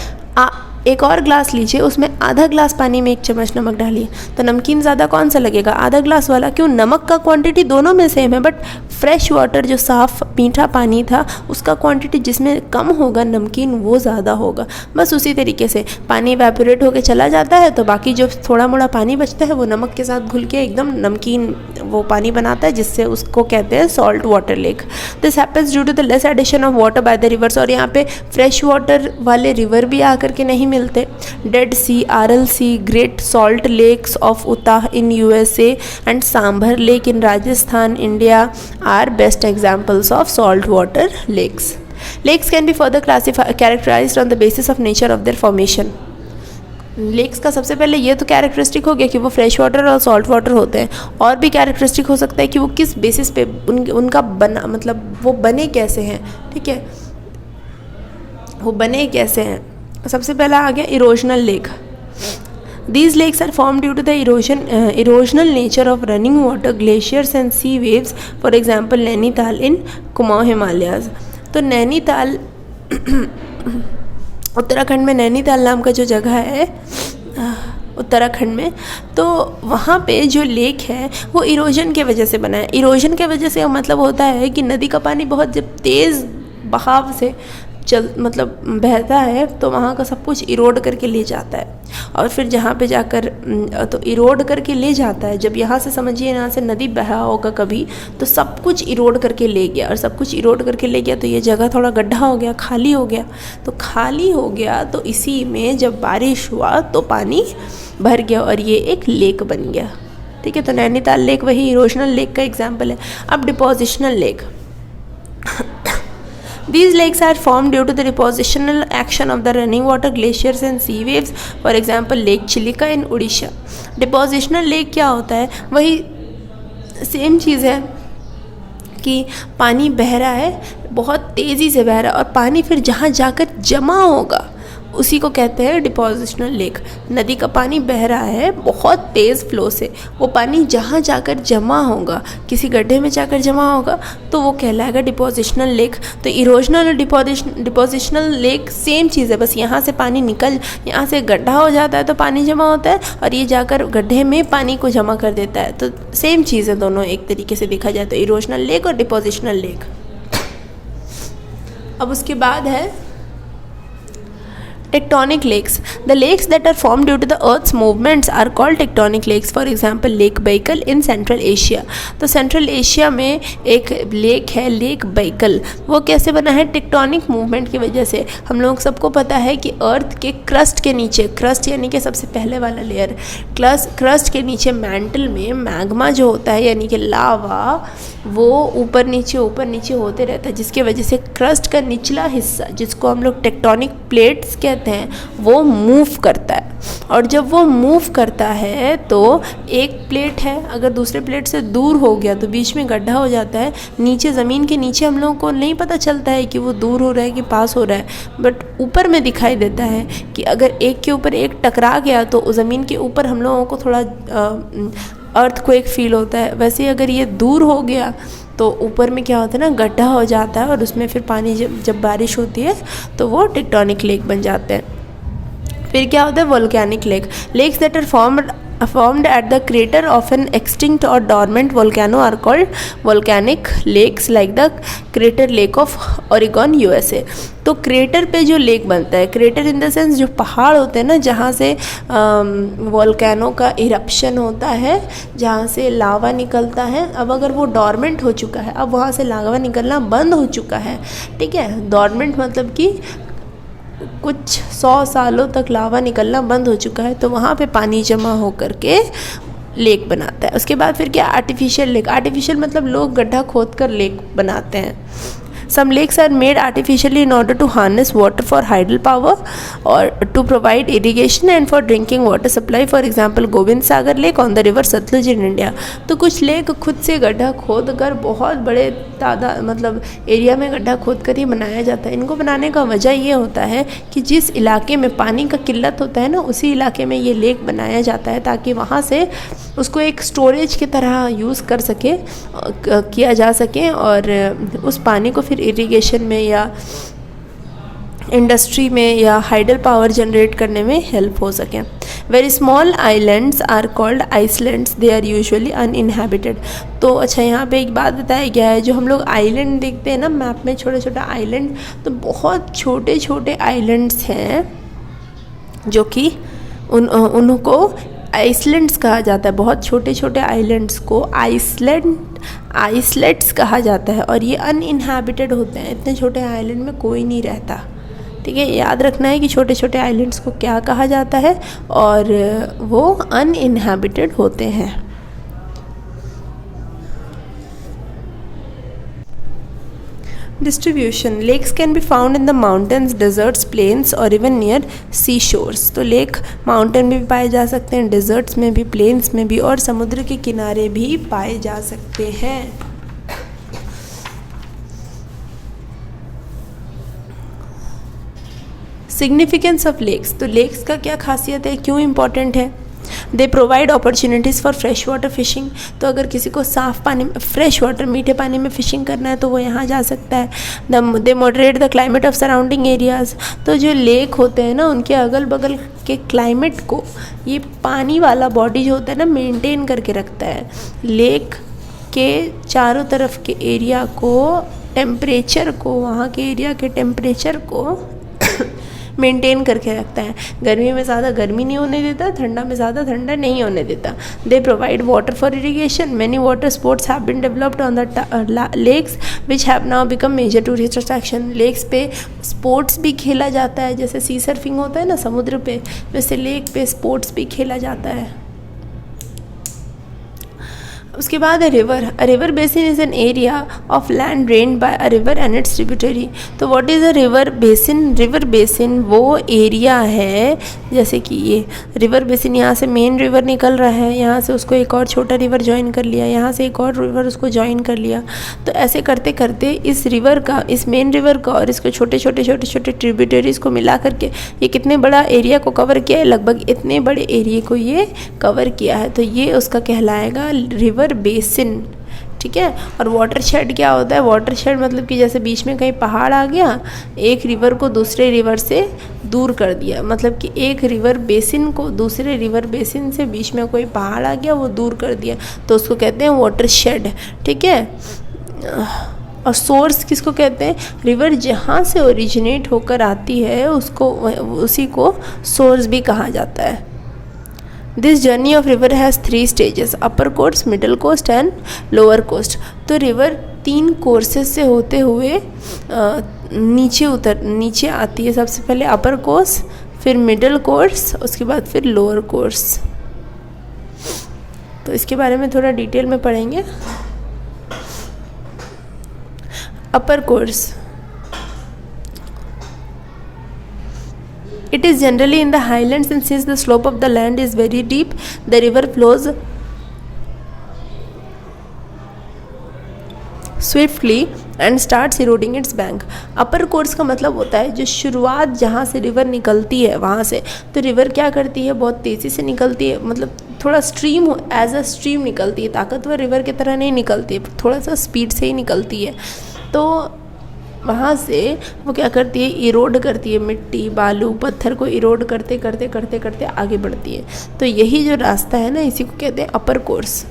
एक और ग्लास लीजिए, उसमें आधा ग्लास पानी में 1 चम्मच नमक डालिए, तो नमकीन ज़्यादा कौन सा लगेगा? आधा ग्लास वाला। क्यों? नमक का क्वांटिटी दोनों में सेम है, बट फ्रेश वाटर जो साफ़ मीठा पानी था उसका क्वांटिटी जिसमें कम होगा नमकीन वो ज़्यादा होगा। बस उसी तरीके से पानी इवेपोरेट होकर चला जाता है तो बाकी जो थोड़ा मोड़ा पानी बचता है वो नमक के साथ घुल के एकदम नमकीन वो पानी बनाता है, जिससे उसको कहते हैं salt water lake. This happens due to the less addition of water by the rivers. और यहाँ पे फ्रेश वाटर वाले रिवर भी आकर के नहीं मिलते। Dead sea, Aral sea, great salt lakes of Utah in USA and Sambhar lake in Rajasthan India are best examples of saltwater lakes. Lakes can be further characterized on the basis of nature of their formation. Lakes का सबसे पहले ये तो characteristic हो गया कि वो fresh water और सॉल्ट वाटर होते हैं, और भी कैरेक्टरिस्टिक हो सकता है कि वो किस बेसिस पे उनका बना, मतलब वो बने कैसे हैं, ठीक है, वो बने कैसे हैं। सबसे पहला आ गया erosional lake. These lakes are formed due to the erosional nature of running water, glaciers and sea waves. For example, Nainital in Kumaon Himalayas. तो नैनीताल उत्तराखंड में नैनीताल नाम का जो जगह है उत्तराखंड में, तो वहाँ पे जो लेक है वो इरोजन के वजह से बना है। इरोजन के वजह से मतलब होता है कि नदी का पानी बहुत जब तेज़ बहाव से मतलब बहता है तो वहाँ का सब कुछ इरोड करके ले जाता है, और फिर जहाँ पे जाकर तो इरोड करके ले जाता है। जब यहाँ से समझिए यहाँ से नदी बहा होगा कभी तो सब कुछ इरोड करके ले गया, और सब कुछ इरोड करके ले गया तो ये जगह थोड़ा गड्ढा हो गया, खाली हो गया। तो खाली हो गया तो इसी में जब बारिश हुआ तो पानी भर गया और ये एक लेक बन गया, ठीक है। तो नैनीताल लेक वही इरोजनल लेक का एग्जाम्पल है। अब depositional lake. These lakes are formed due to the depositional action of the running water, glaciers and sea waves. For example, Lake Chilika in Odisha. Depositional lake क्या होता है? वही same चीज़ है कि पानी बह रहा है, बहुत तेज़ी से बह रहा है, और पानी फिर जहाँ जाकर जमा होगा उसी को कहते हैं डिपोजिशनल लेक। नदी का पानी बह रहा है बहुत तेज़ फ्लो से, वो पानी जहाँ जाकर जमा होगा, किसी गड्ढे में जाकर जमा होगा तो वो कहलाएगा डिपोजिशनल लेक। तो इरोजनल और डिपोजिशनल लेक सेम चीज़ है, बस यहाँ से पानी यहाँ से गड्ढा हो जाता है तो पानी जमा होता है, और ये जाकर गड्ढे में पानी को जमा कर देता है। तो सेम चीज़ है दोनों, एक तरीके से देखा जाए तो इरोजनल लेक और डिपोजिशनल लेक। अब उसके बाद है tectonic lakes. The lakes that are formed due to the earth's movements are called tectonic lakes. For example, Lake Baikal in Central Asia. तो सेंट्रल एशिया में एक लेक है, लेक बाइकल। वो कैसे बना है? टेक्टोनिक मूवमेंट की वजह से। हम लोग सबको पता है कि अर्थ के क्रस्ट के नीचे, क्रस्ट यानी कि सबसे पहले वाला लेयर, क्रस्ट के नीचे मैंटल में मैग्मा जो होता है यानी कि लावा, वो ऊपर नीचे होते रहता है, जिसकी वजह से क्रस्ट का निचला हिस्सा जिसको हम लोग टेक्टोनिक प्लेट्स कहते हैं वो मूव करता है। और जब वो मूव करता है तो एक प्लेट है अगर दूसरे प्लेट से दूर हो गया तो बीच में गड्ढा हो जाता है। नीचे ज़मीन के नीचे हम लोगों को नहीं पता चलता है कि वो दूर हो रहा है कि पास हो रहा है, बट ऊपर में दिखाई देता है कि अगर एक के ऊपर एक टकरा गया तो ज़मीन के ऊपर हम लोगों को थोड़ा अर्थक्वेक फील होता है। वैसे ही अगर ये दूर हो गया तो ऊपर में क्या होता है ना, गड्ढा हो जाता है, और उसमें फिर पानी जब बारिश होती है तो वो टेक्टोनिक लेक बन जाते हैं। फिर क्या होता है? Volcanic lake. Lakes that are formed at the crater of an extinct or dormant volcano are called volcanic lakes, like the crater lake of Oregon, USA. तो क्रेटर पे जो लेक बनता है, क्रेटर इन द सेंस जो पहाड़ होते हैं ना जहाँ से वोल्केनो का इरप्शन होता है, जहाँ से लावा निकलता है। अब अगर वो डॉर्मेंट हो चुका है, अब वहाँ से लावा निकलना बंद हो चुका है, ठीक है। डॉर्मेंट मतलब कि कुछ 100 सालों तक लावा निकलना बंद हो चुका है, तो वहाँ पे पानी जमा हो करके लेक बनाता है। उसके बाद फिर क्या? Artificial lake. आर्टिफिशियल मतलब लोग गड्ढा खोद कर लेक बनाते हैं। Some lakes are made artificially in order to harness water for hydel power or to provide irrigation and for drinking water supply. For example, Gobind Sagar Lake on the river Satluj in India. तो कुछ lake खुद से गड्ढा खोद कर बहुत बड़े मतलब एरिया में गड्ढा खोद कर ही बनाया जाता है। इनको बनाने का वजह ये होता है कि जिस इलाके में पानी का किल्लत होता है ना, उसी इलाके में ये लेक बनाया जाता है ताकि वहाँ से उसको एक स्टोरेज की तरह यूज़ कर सके किया जा सके और उस पानी को फिर इरिगेशन में या इंडस्ट्री में या हाइडल पावर जनरेट करने में हेल्प हो सके। Very small islands are called islands, they are usually uninhabited. तो अच्छा, यहाँ पे एक बात बताया गया है, जो हम लोग आइलैंड देखते हैं ना मैप में, छोटा छोटा आइलैंड, तो बहुत छोटे छोटे आइलैंड्स हैं जो कि उनको आइसलैंड्स कहा जाता है। बहुत छोटे छोटे आइलैंड्स को आइसलैंड्स कहा जाता है और ये अनइनहेबिटेड होते हैं। इतने छोटे आइलैंड में कोई नहीं रहता। ठीक है, याद रखना है कि छोटे छोटे आइलैंड्स को क्या कहा जाता है और वो अनइनहेबिटेड होते हैं। Distribution. Lakes can be found in the mountains, deserts, plains or even near seashores. तो लेक माउंटेन में भी पाए जा सकते हैं, डेजर्ट्स में भी, प्लेन्स में भी और समुद्र के किनारे भी पाए जा सकते हैं। Significance of lakes. तो लेक्स का क्या खासियत है, क्यों इम्पॉर्टेंट है? They provide opportunities for fresh water fishing. तो अगर किसी को साफ़ पानी में, फ्रेश वाटर, मीठे पानी में फ़िशिंग करना है तो वो यहाँ जा सकता है। They moderate the climate of surrounding areas. तो जो लेक होते हैं ना, उनके अगल बगल के क्लाइमेट को ये पानी वाला बॉडी जो होता है ना मेंटेन करके रखता है। लेक के चारों तरफ के एरिया को, टेम्परेचर को, वहाँ के एरिया के टेम्परेचर को मेंटेन करके रखता है। गर्मी में ज़्यादा गर्मी नहीं होने देता, ठंडा में ज़्यादा ठंडा नहीं होने देता। They provide water for irrigation. Many water sports have been developed on the lakes which have now become major tourist attraction. Lakes पे स्पोर्ट्स भी खेला जाता है, जैसे सी सर्फिंग होता है ना समुद्र पे, वैसे लेक पे स्पोर्ट्स भी खेला जाता है। उसके बाद है river. A river basin is an area of land drained by a river and its tributary. तो what is a river basin? River basin वो एरिया है, जैसे कि ये रिवर बेसिन, यहाँ से मेन रिवर निकल रहा है, यहाँ से उसको एक और छोटा रिवर ज्वाइन कर लिया, यहाँ से एक और रिवर उसको ज्वाइन कर लिया। तो ऐसे करते करते इस रिवर का, इस मेन रिवर का और इसको छोटे छोटे ट्रिब्यूटरीज़ को मिला करके ये कितने बड़ा एरिया को कवर किया है? लगभग इतने बड़े एरिया को ये कवर किया है। तो ये उसका कहलाएगा रिवर बेसिन। ठीक है। और वाटर शेड क्या होता है? वाटर शेड मतलब कि जैसे बीच में कहीं पहाड़ आ गया, एक रिवर को दूसरे रिवर से दूर कर दिया, मतलब कि एक रिवर बेसिन को दूसरे रिवर बेसिन से बीच में कोई पहाड़ आ गया वो दूर कर दिया, तो उसको कहते हैं वाटर शेड। ठीक है। और सोर्स किसको कहते हैं? रिवर जहाँ से ओरिजिनेट होकर आती है उसको, उसी को सोर्स भी कहा जाता है। This journey of river has 3 stages, upper course, middle coast and lower coast. तो रिवर 3 कोर्सेस से होते हुए नीचे आती है। सबसे पहले अपर कोर्स, फिर मिडल कोर्स, उसके बाद फिर लोअर कोर्स। तो इसके बारे में थोड़ा डिटेल में पढ़ेंगे। अपर course, it is generally in the highlands, and since the slope of the land is very deep, the river flows swiftly and starts eroding its bank. Upper course का मतलब होता है जो शुरुआत जहाँ से रिवर निकलती है वहाँ से, तो रिवर क्या करती है, बहुत तेज़ी से निकलती है, मतलब थोड़ा स्ट्रीम एज अ स्ट्रीम निकलती है, ताकतवर रिवर की तरह नहीं निकलती है, थोड़ा सा स्पीड से ही निकलती है। तो वहाँ से वो क्या करती है, इरोड करती है, मिट्टी बालू पत्थर को इरोड करते करते करते करते आगे बढ़ती है। तो यही जो रास्ता है ना, इसी को कहते हैं अपर कोर्स।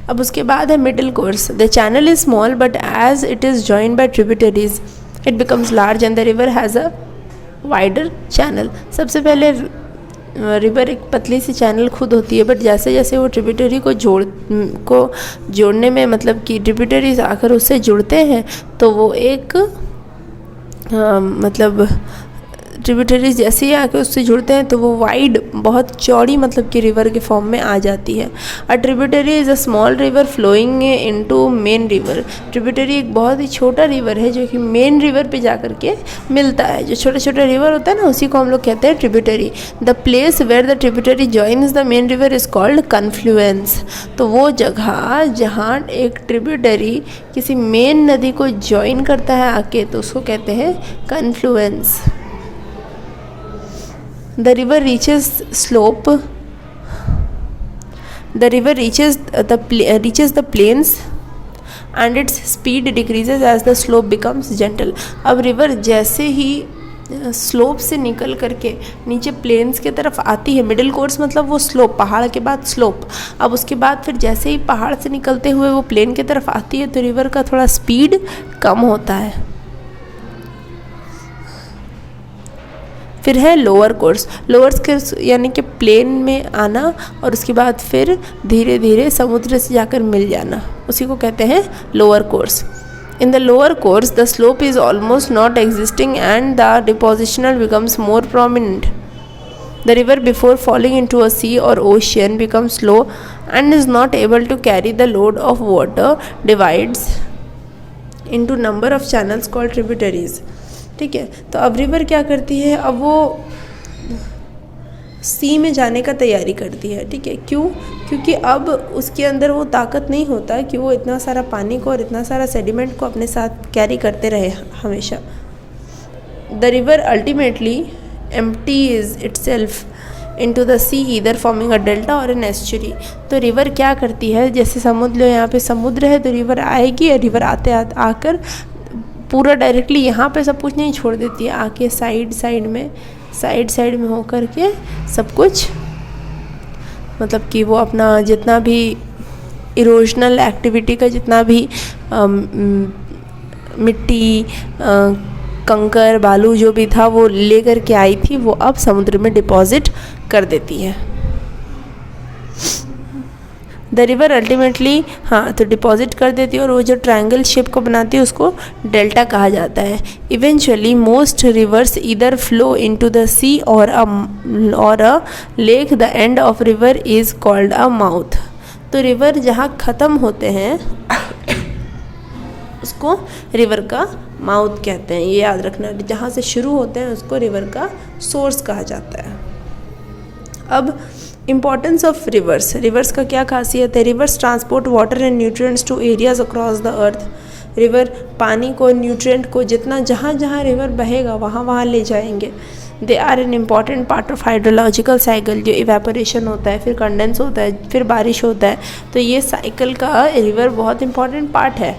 अब उसके बाद है middle course. The channel is small but as it is joined by tributaries it becomes large and the river has a wider channel. सबसे पहले रिवर एक पतली सी चैनल खुद होती है, बट जैसे जैसे वो ट्रिब्यूटरी को जोड़ने में, मतलब कि ट्रिब्यूटरीज आकर उससे जुड़ते हैं, तो वो एक मतलब ट्रिब्यूटरीज जैसे ही आके उससे जुड़ते हैं तो वो वाइड, बहुत चौड़ी मतलब कि रिवर के फॉर्म में आ जाती है। A tributary is a small river flowing into main river. Tributary एक बहुत ही छोटा रिवर है जो कि मेन रिवर पे जा कर के मिलता है। जो छोटा छोटा रिवर होता है ना, उसी को हम लोग कहते हैं tributary. The place where the tributary joins the main river is called confluence. तो वो जगह जहाँ एक ट्रिब्यूटरी किसी मेन नदी को ज्वाइन करता है आके, तो उसको कहते हैं confluence. The river reaches slope. The river reaches the plains and its speed decreases as the slope becomes gentle. अब रिवर जैसे ही स्लोप से निकल करके नीचे प्लेन्स की तरफ आती है, मिडिल कोर्स मतलब वो स्लोप, पहाड़ के बाद स्लोप। अब उसके बाद फिर जैसे ही पहाड़ से निकलते हुए वो प्लेन की तरफ आती है तो रिवर का थोड़ा स्पीड कम होता है। फिर है लोअर कोर्स। लोअर कोर्स यानी कि प्लेन में आना और उसके बाद फिर धीरे धीरे समुद्र से जाकर मिल जाना, उसी को कहते हैं lower course. In the lower course the slope is almost not existing and the depositional becomes more prominent. The river before falling into a sea और ocean becomes slow and is not able to carry the load of water, divides into number of channels called tributaries. ठीक है, तो अब river क्या करती है, अब वो सी में जाने का तैयारी करती है। ठीक है, क्यों? क्योंकि अब उसके अंदर वो ताकत नहीं होता कि वो इतना सारा पानी को और इतना सारा सेडिमेंट को अपने साथ कैरी करते रहे हमेशा। The river ultimately empties itself into the sea either forming a delta or an estuary. तो रिवर क्या करती है, जैसे समुद्र लो, यहाँ पे समुद्र है तो रिवर आएगी और रिवर आते आकर पूरा डायरेक्टली यहाँ पे सब कुछ नहीं छोड़ देती है, आके साइड साइड में होकर के सब कुछ, मतलब कि वो अपना जितना भी इरोजनल एक्टिविटी का जितना भी मिट्टी, कंकर, बालू जो भी था वो ले कर के आई थी, वो अब समुद्र में डिपॉजिट कर देती है। द रिवर अल्टीमेटली, हाँ, तो डिपॉजिट कर देती है और वो जो ट्रायंगल शेप को बनाती है उसको डेल्टा कहा जाता है। Eventually most rivers either flow into the sea और a lake. The end of river is called a mouth. तो रिवर जहाँ ख़त्म होते हैं उसको रिवर का माउथ कहते हैं, ये याद रखना। जहाँ से शुरू होते हैं उसको रिवर का सोर्स कहा जाता है। अब इम्पॉर्टेंस ऑफ रिवर्स। रिवर्स का क्या खासियत है? Rivers transport water and nutrients to areas across the earth. River पानी को, न्यूट्रिएंट को जितना जहाँ जहाँ रिवर बहेगा वहाँ वहाँ ले जाएंगे। They are an important part of hydrological cycle. जो इवेपोरेशन होता है, फिर कंडेंस होता है, फिर बारिश होता है, तो ये साइकिल का रिवर बहुत इम्पॉर्टेंट पार्ट है।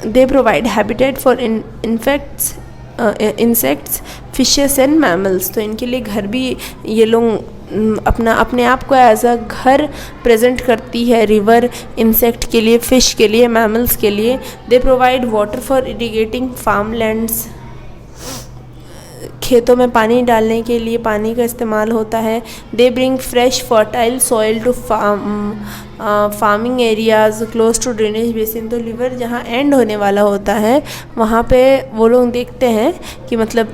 They provide habitat for insects, fishes and mammals. तो इनके लिए घर भी ये लोग अपने आप को एज अ घर प्रेजेंट करती है रिवर, इंसेक्ट के लिए, फिश के लिए, मैमल्स के लिए। They provide water for irrigating farmlands. खेतों में पानी डालने के लिए पानी का इस्तेमाल होता है। They bring fresh fertile soil to farming areas close to drainage basin. तो रिवर जहाँ एंड होने वाला होता है वहाँ पे वो लोग देखते हैं कि मतलब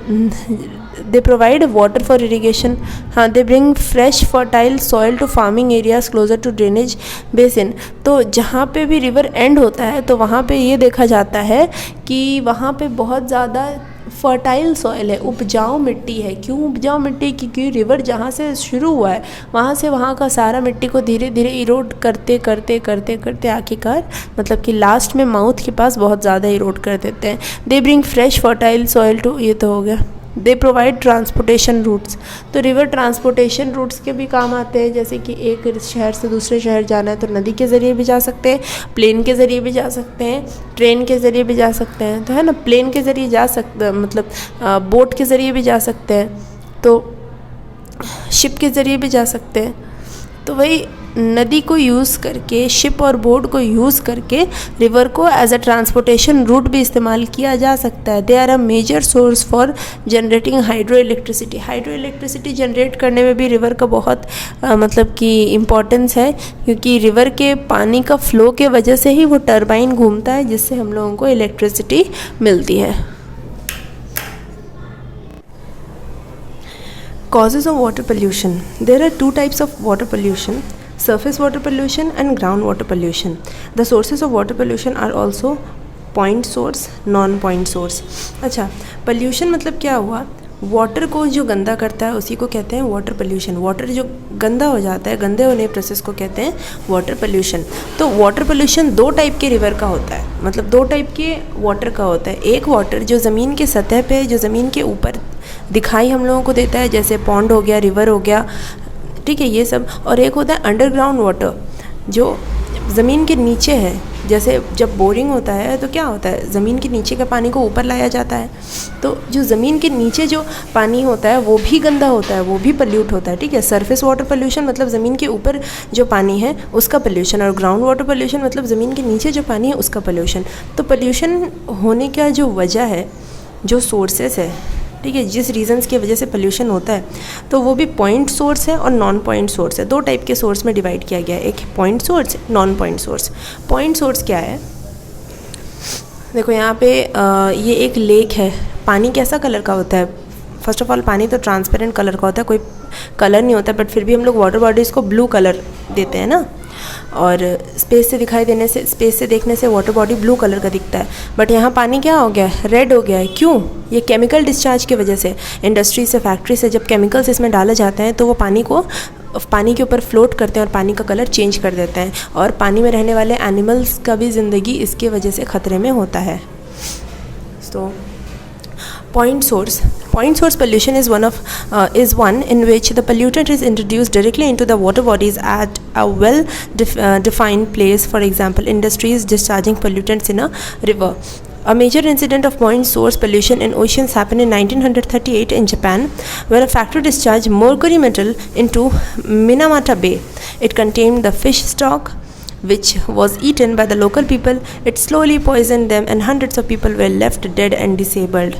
they provide water for irrigation, हाँ, they bring fresh fertile soil to farming areas closer to drainage basin. तो जहाँ पे भी रिवर एंड होता है तो वहाँ पे ये देखा जाता है कि वहाँ पे बहुत ज़्यादा फर्टाइल सॉइल है, उपजाऊ मिट्टी है। क्यों उपजाऊ मिट्टी? क्योंकि रिवर जहाँ से शुरू हुआ है वहाँ से वहाँ का सारा मिट्टी को धीरे धीरे इरोड करते करते करते करते आखिरकार मतलब कि लास्ट में माउथ के पास बहुत ज़्यादा इरोड कर देते हैं। They bring fresh fertile soil to, ये तो हो गया। They provide transportation routes. तो रिवर ट्रांसपोर्टेशन रूट्स के भी काम आते हैं, जैसे कि एक शहर से दूसरे शहर जाना है तो नदी के ज़रिए भी जा सकते हैं, प्लेन के ज़रिए भी जा सकते हैं, ट्रेन के ज़रिए भी जा सकते हैं, तो है ना, प्लेन के ज़रिए जा सकते हैं, मतलब बोट के ज़रिए भी जा सकते हैं, तो शिप के ज़रिए भी जा सकते हैं। तो वही नदी को यूज़ करके, शिप और बोट को यूज़ करके रिवर को एज अ ट्रांसपोर्टेशन रूट भी इस्तेमाल किया जा सकता है। They are a major source for generating hydro electricity. Hydro electricity generate करने में भी रिवर का बहुत मतलब कि इम्पोर्टेंस है, क्योंकि रिवर के पानी का फ्लो के वजह से ही वो टरबाइन घूमता है जिससे हम लोगों को इलेक्ट्रिसिटी मिलती है। Causes of water pollution. There are two types of water pollution: surface water pollution and groundwater pollution. The sources of water pollution are also point source, non point source. अच्छा, pollution मतलब क्या हुआ? Water को जो गंदा करता है उसी को कहते हैं वाटर पोल्यूशन. वाटर जो गंदा हो जाता है, गंदे होने प्रोसेस को कहते हैं वाटर पोल्यूशन. तो वाटर पोल्यूशन दो टाइप के रिवर का होता है, मतलब दो टाइप के वाटर का होता है. एक वाटर जो ज़मीन के सतह पे, जो ज़मीन के ऊपर दिखाई हम लोगों को देता है, जैसे पॉन्ड हो गया, रिवर हो गया, ठीक है, ये सब. और एक होता है अंडरग्राउंड वाटर जो ज़मीन के नीचे है. जैसे जब बोरिंग होता है तो क्या होता है, ज़मीन के नीचे का पानी को ऊपर लाया जाता है. तो जो ज़मीन के नीचे जो पानी होता है वो भी गंदा होता है, वो भी पोल्यूट होता है, ठीक है. सरफेस वाटर पोल्यूशन मतलब ज़मीन के ऊपर जो पानी है उसका पोल्यूशन, और ग्राउंड वाटर पोल्यूशन मतलब ज़मीन के नीचे जो पानी है उसका पोल्यूशन. तो पोल्यूशन होने का जो वजह है, जो सोर्सेस है, ठीक है, जिस रीज़न्स की वजह से पोल्यूशन होता है, तो वो भी पॉइंट सोर्स है और नॉन पॉइंट सोर्स है. दो टाइप के सोर्स में डिवाइड किया गया है, एक point source, non point source. Point source क्या है? देखो यहाँ पे ये एक लेक है. पानी कैसा कलर का होता है? फर्स्ट ऑफ ऑल पानी तो ट्रांसपेरेंट कलर का होता है, कोई कलर नहीं होता, बट फिर भी हम लोग वाटर बॉडीज़ को ब्लू कलर देते हैं ना. और स्पेस से दिखाई देने से, स्पेस से देखने से वाटर बॉडी ब्लू कलर का दिखता है. बट यहाँ पानी क्या हो गया है? रेड हो गया है. क्यों? ये केमिकल डिस्चार्ज की वजह से, इंडस्ट्री से, फैक्ट्री से जब केमिकल्स इसमें डाले जाते हैं तो वो पानी के ऊपर फ्लोट करते हैं और पानी का कलर चेंज कर देते हैं. और पानी में रहने वाले एनिमल्स का भी ज़िंदगी इसके वजह से ख़तरे में होता है. तो point source pollution is one in which the pollutant is introduced directly into the water bodies at a defined place. For example, industries discharging pollutants in a river. A major incident of point source pollution in oceans happened in 1938 in Japan, where a factory discharged mercury metal into Minamata Bay. It contained the fish stock which was eaten by the local people. It slowly poisoned them and hundreds of people were left dead and disabled.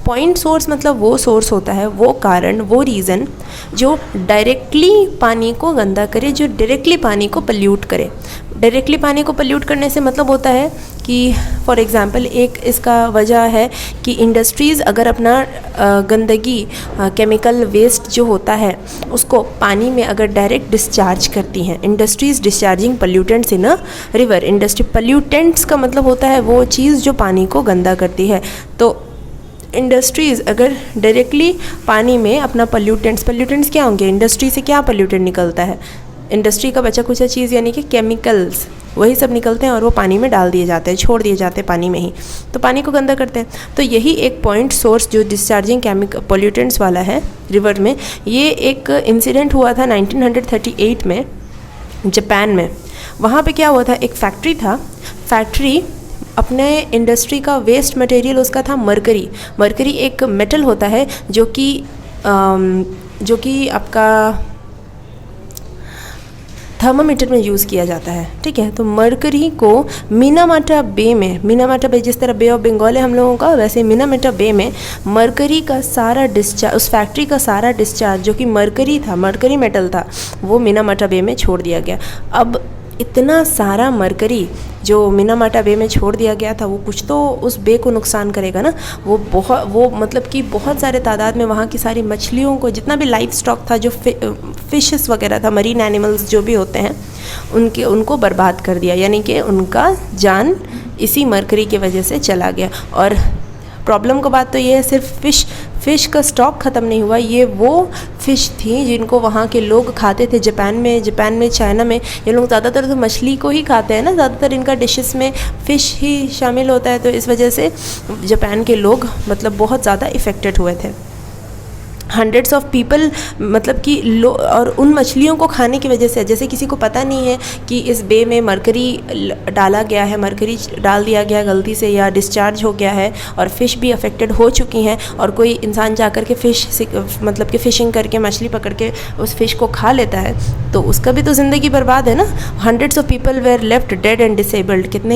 Point source मतलब वो source होता है, वो कारण, वो reason जो directly पानी को गंदा करे, जो डायरेक्टली पानी को पल्यूट करे. डायरेक्टली पानी को पल्यूट करने से मतलब होता है कि फॉर एग्ज़ाम्पल एक इसका वजह है कि इंडस्ट्रीज़ अगर अपना गंदगी, केमिकल वेस्ट जो होता है उसको पानी में अगर डायरेक्ट डिस्चार्ज करती हैं. Industries discharging pollutants in a river. Industry pollutants का मतलब होता है वो चीज़ जो पानी को गंदा करती है. तो इंडस्ट्रीज़ अगर डायरेक्टली पानी में अपना पल्यूटेंट्स क्या होंगे? इंडस्ट्री से क्या पल्यूटेंट निकलता है? इंडस्ट्री का बचा कुचा चीज़ यानी कि केमिकल्स, वही सब निकलते हैं और वो पानी में डाल दिए जाते हैं, छोड़ दिए जाते हैं पानी में ही, तो पानी को गंदा करते हैं. तो यही एक पॉइंट सोर्स जो डिस्चार्जिंग पॉल्यूटेंट्स वाला है रिवर में, ये एक इंसिडेंट हुआ था 1938 में जापान में. वहाँ पे क्या हुआ था, एक फैक्ट्री था. फैक्ट्री अपने इंडस्ट्री का वेस्ट मटेरियल उसका था मरकरी. मरकरी एक मेटल होता है जो कि आपका थर्मामीटर में यूज़ किया जाता है, ठीक है. तो मरकरी को मिनामाटा बे जिस तरह बे ऑफ बंगाल है हम लोगों का, वैसे मिनामाटा बे में मरकरी का सारा डिस्चार्ज, उस फैक्ट्री का सारा डिस्चार्ज जो कि मरकरी था, मरकरी मेटल था, वो मिनामाटा बे में छोड़ दिया गया. अब इतना सारा मरकरी जो मिनामाटा बे में छोड़ दिया गया था, वो कुछ तो उस बे को नुकसान करेगा ना. वो मतलब कि बहुत सारे तादाद में वहाँ की सारी मछलियों को, जितना भी लाइफ स्टॉक था, जो फिशेस वगैरह था, मरीन एनिमल्स जो भी होते हैं, उनको बर्बाद कर दिया. यानी कि उनका जान इसी मरकरी की वजह से चला गया. और प्रॉब्लम का बात तो ये है, सिर्फ फ़िश का स्टॉक ख़त्म नहीं हुआ, ये वो फ़िश थी जिनको वहाँ के लोग खाते थे. जापान में, चाइना में ये लोग ज़्यादातर तो मछली को ही खाते हैं ना, ज़्यादातर इनका डिशेस में फ़िश ही शामिल होता है. तो इस वजह से जापान के लोग मतलब बहुत ज़्यादा इफ़ेक्टेड हुए थे. हंड्रेड्स ऑफ पीपल मतलब कि और उन मछलियों को खाने की वजह से, जैसे किसी को पता नहीं है कि इस बे में मरकरी डाला गया है, मरकरी डाल दिया गया गलती से या डिस्चार्ज हो गया है, और फ़िश भी अफेक्टेड हो चुकी हैं, और कोई इंसान जा कर के मतलब कि फ़िशिंग करके मछली पकड़ के उस फ़िश को खा लेता है, तो उसका भी तो ज़िंदगी बर्बाद है ना. Hundreds of people were left dead and disabled. कितने